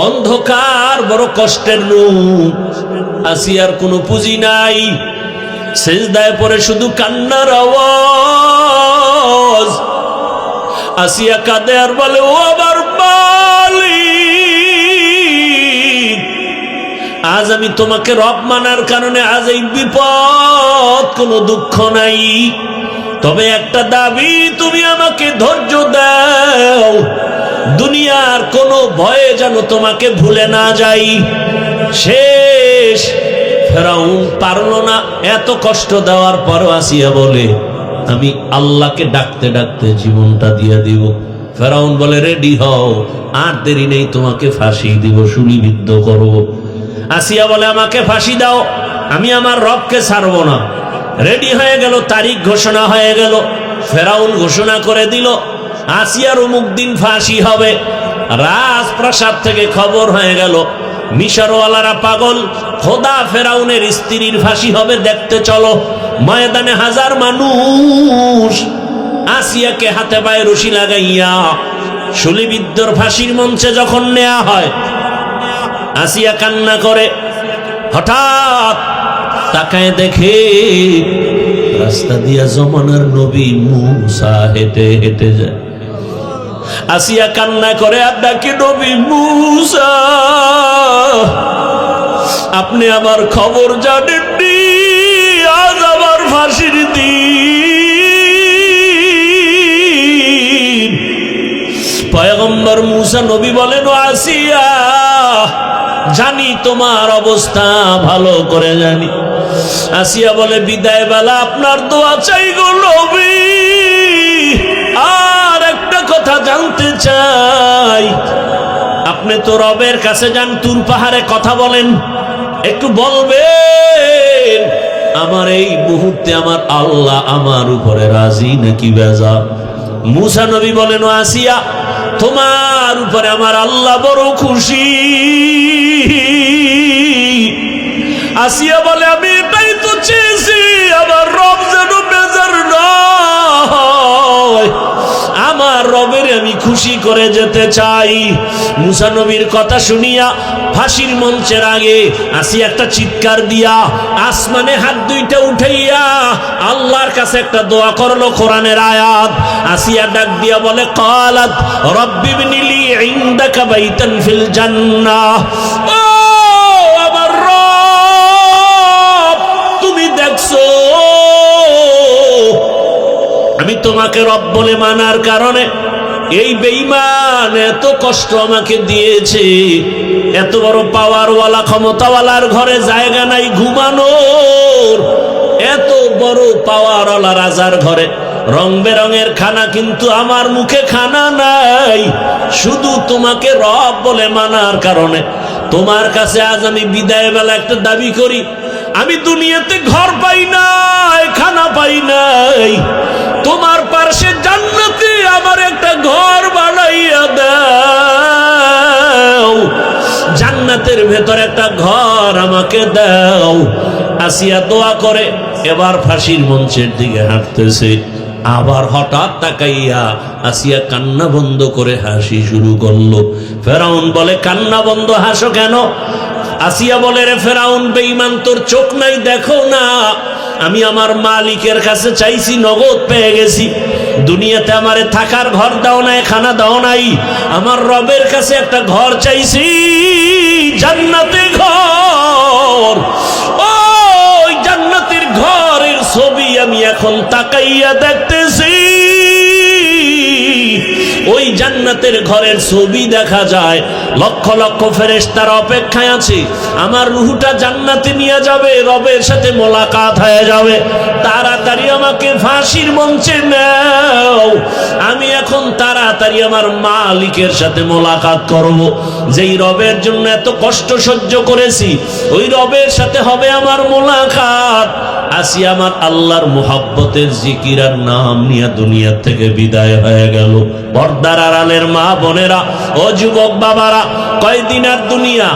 অন্ধকার, বড় কষ্টের রুম। আসিয়ার কোনো পুঁজি নাই, সেজদায় পড়ে শুধু কান্নার আওয়াজ। আসিয়া কাঁদে আর বলে, ও আমার মালিক, আজ আমি তোমাকে রব মানার কারণে আজ এই বিপদ, কোনো দুঃখ নাই, তবে একটা দাবি, তুমি আমাকে ধৈর্য দাও, দুনিয়ার কোনো ভয়ে যেন তোমাকে ভুলে না যাই। শেষ ফেরাউন পারল না, এত কষ্ট দেওয়ার পরও আসিয়া বলে, আমি আল্লাহকে ডাকতে ডাকতে জীবনটা দিয়ে দিব। ফেরাউন বলে, রেডি হও, আর দেরি নেই, তোমাকে ফাঁসি দিব, শুলিবিদ্ধ করব। আসিয়া বলে, আমাকে ফাঁসি দাও, আমি আমার রবকে ছাড়ব না। রেডি হয়ে গেল, তারিখ ঘোষণা হয়ে গেল, ফেরাউন ঘোষণা করে দিল আসিয়ার অমুক দিন ফাঁসি হবে। রাজপ্রাসাদ থেকে খবর হয়ে গেল, মিশরওয়ালারা পাগল, খোদা ফেরাউনের স্ত্রীর ফাঁসি হবে, দেখতে চলো। ময়দানে হাজার মানুষ আসিয়াকে হাতে পায়ে রশি লাগাইয়া শুলিবিদ্ধর ফাঁসির মঞ্চে যখন নেওয়া হয়, আসিয়া কান্না করে। হঠাৎ তাকায় দেখে রাস্তা দিয়া জমানার নবী মুসা হেঁটে হেঁটে যায়। আসিয়া কান্না করে আর ডাকে, নবী মুসা, আপনি আমার খবর জানেননি, আজ আমার ফাঁসির দিন। পয়গম্বর মুসা নবী বলেন, ও আসিয়া, জানি তোমার অবস্থা ভালো করে জানি। আসিয়া বলে, বিদায় বেলা আপনার দোয়া চাই গো নবী, আর একটা কথা জানতে চাই, আপনি তো রবের কাছে যান, তুর পাহাড়ে কথা বলেন, একটু বলবেন আমার এই মুহূর্তে আমার আল্লাহ আমার উপরে রাজি নাকি বেজা? মুসা নবী বলেন, ও আসিয়া, তোমার উপরে আমার আল্লাহ বড় খুশি। আসিয়া বলে, আমি এটাই তো চেয়েছি, আমার রব যেন বেজার নয়, আমার রবের আমি খুশি করে যেতে চাই। মুসা নবীর কথা শুনিয়া ফাঁসির মঞ্চের আগে আসিয়া একটা চিৎকার দিয়া আসমানে হাত দুইটা উঠাইয়া আল্লাহর কাছে একটা দোয়া করলো, কোরআনের আয়াত। আসিয়া ডাক দিয়া বলে, ক্বালাত রব্বিবনিলি ইনদাকা বাইতান ফিল জান্নাহ, ও আমার রব, তুমি দেখছো আমি তোমাকে রব বলে মানার কারণে এই বেঈমান এত কষ্ট আমাকে দিয়েছে, এত বড় পাওয়ারওয়ালা ক্ষমতাওয়ালার ঘরে জায়গা নাই ঘুমানোর, এত বড় পাওয়ারওয়ালা রাজার ঘরে রং বেরঙের খানা, কিন্তু আমার মুখে খানা নাই, শুধু তোমাকে রব বলে মানার কারণে। তোমার কাছে আজ আমি বিদায় বেলা একটা দাবি করি, আমি দুনিয়াতে ঘর পাই নাই, খানা পাই নাই, তোমার পাশে জান্নাতে আমার একটা ঘর বানাইয়া দাও, জান্নাতের ভেতর একটা ঘর আমাকে দাও। আসিয়া দোয়া করে এবার ফাঁসির মঞ্চের দিকে হাঁটতেছে, আবার হঠাৎ তাকাইয়া আসিয়া কান্না বন্ধ করে হাসি শুরু করলো। ফেরাউন বলে, কান্না বন্ধ, হাসো কেন? আসিয়া বলে, রে ফেরাউন বেঈমান, তোর চোখ নাই, দেখো না, আমি আমার মালিকের কাছে চাইছি, নগদ পেয়ে গেছি, দুনিয়াতে আমারে থাকার ঘর দাও নাই, খানা দাও নাই, আমার রবের কাছে একটা ঘর চাইছি, জান্নাতে ঘর। ওই জান্নাতের ঘরের ছবি আমি এখন তাকাইয়া দেখতেছি, ওই জান্নাতের ঘরের ছবি দেখা যায়, লক্ষ লক্ষ ফেরেশতার অপেক্ষায় আছে, আমার রূহটা জান্নাতে নিয়ে যাবে, রবের সাথে মোলাকাত হয়ে যাবে, তাড়াতাড়ি আমাকে ফাঁসির মঞ্চে নাও, আমি এখন তাড়াতাড়ি আমার মালিকের সাথে মোলাকাত করব, যেই রবের জন্য এত কষ্ট সহ্য করেছি, ওই রবের সাথে হবে আমার মোলাকাত। আসিয়া আমার আল্লাহর মুহাব্বতের জিকির আর নাম নিয়ে দুনিয়া থেকে বিদায় হয়ে গেল। পর্দার আড়ালের মা বোনেরা, ও যুবক বাবারা, কয়দিন আর দুনিয়া,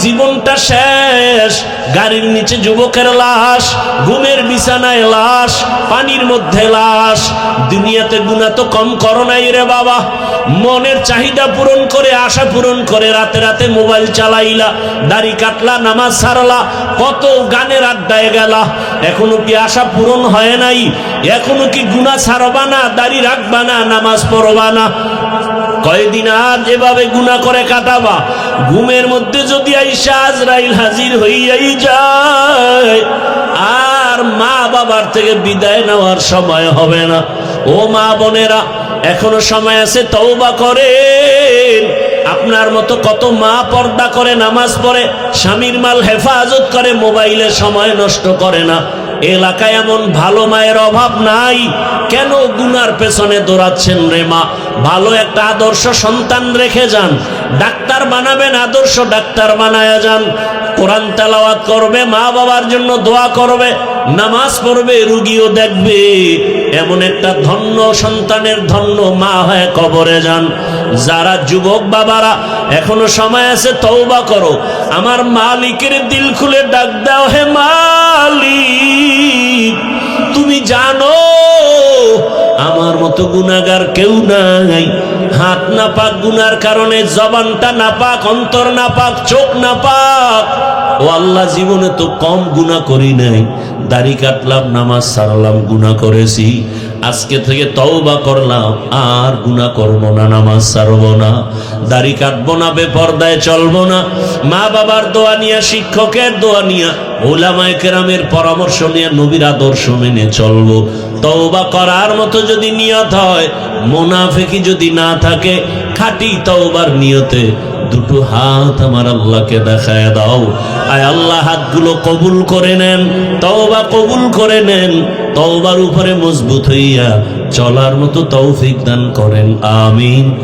জীবনটা শেষ। গাড়ির নিচে যুবকের লাশ, ঘুমের বিছানায় লাশ, পানির মধ্যে লাশ। দুনিয়াতে গুনাহ তো কম করো নাই রে বাবা। মনের চাহিদা পূরণ করে, আশা পূরণ করে রাতে রাতে মোবাইল চালাইলা, দাড়ি কাটলা, নামাজ ছাড়লা, কত গানের আড্ডায় গেলা। এখনো কি আশা পূরণ হয় নাই? এখনো কি গুনাহ ছাড়বা না, দাড়ি রাখবা না, নামাজ পড়বা না? কয়দিন আর যেভাবে গুনাহ করে কাটাবা? ঘুমের মধ্যে যদি আইসা আজরাইল হাজির হইয়াই যায়, আর মা বাবার থেকে বিদায় নেওয়ার সময় হবে না। ও মা বোনেরা, এখনো সময় আছে, তওবা করেন। আপনার মতো কত মা পর্দা করে, নামাজ পড়ে, স্বামীর মাল হেফাজত করে, মোবাইলে সময় নষ্ট করে না। এলাকায় এমন ভালো মায়ের অভাব নাই। কেন গুনার পেছনে দৌড়াচ্ছেন রে মা? ভালো একটা আদর্শ সন্তান রেখে যান। ডাক্তার বানাবেন, আদর্শ ডাক্তার বানায়া যান। কোরআন তেলাওয়াত করবে, মা বাবার জন্য দোয়া করবে, নামাজ পড়বে, রুগীও দেখবে। এমন একটা ধন্য সন্তানের ধন্য মা হয়ে কবরে যান। যারা যুবক বাবারা এখনো সময় আছে, তওবা করো। আমার মালিকের দিল খুলে ডাক দাও, হে মালিক, তুমি জানো আমার মতো গুনাহগার কেউ নাই। হাত নাপাক, গুনার কারণে জবানটা নাপাক, অন্তর নাপাক, চোখ নাপাক। ও আল্লাহ, জীবনে তো কম গুনাহ করি নাই। দাড়ি কাটলাম, নামাজ ছাড়লাম, গুনাহ করেছি। আজকে থেকে তওবা করলাম, আর গুনাহ করবো না, নামাজ ছাড়বো না, দাড়ি কাটবো না, বেপরদায় চলবো না। মা বাবার দোয়া নিয়ে, শিক্ষকের দোয়া নিয়ে, উলামায়ে কেরামের পরামর্শ নিয়ে, নবীর আদর্শ মেনে চলবো। তওবা করার মতো যদি নিয়ত হয়, মুনাফিকি যদি না থাকে, খাঁটি তওবার নিয়তে দুটো হাত আমার আল্লাহকে দেখায় দাও। আয় আল্লাহ, হাতগুলো কবুল করে নেন, তওবা কবুল করে নেন। তওবার উপরে মজবুত হইয়া চলার মতো তৌফিক দান করেন, আমিন।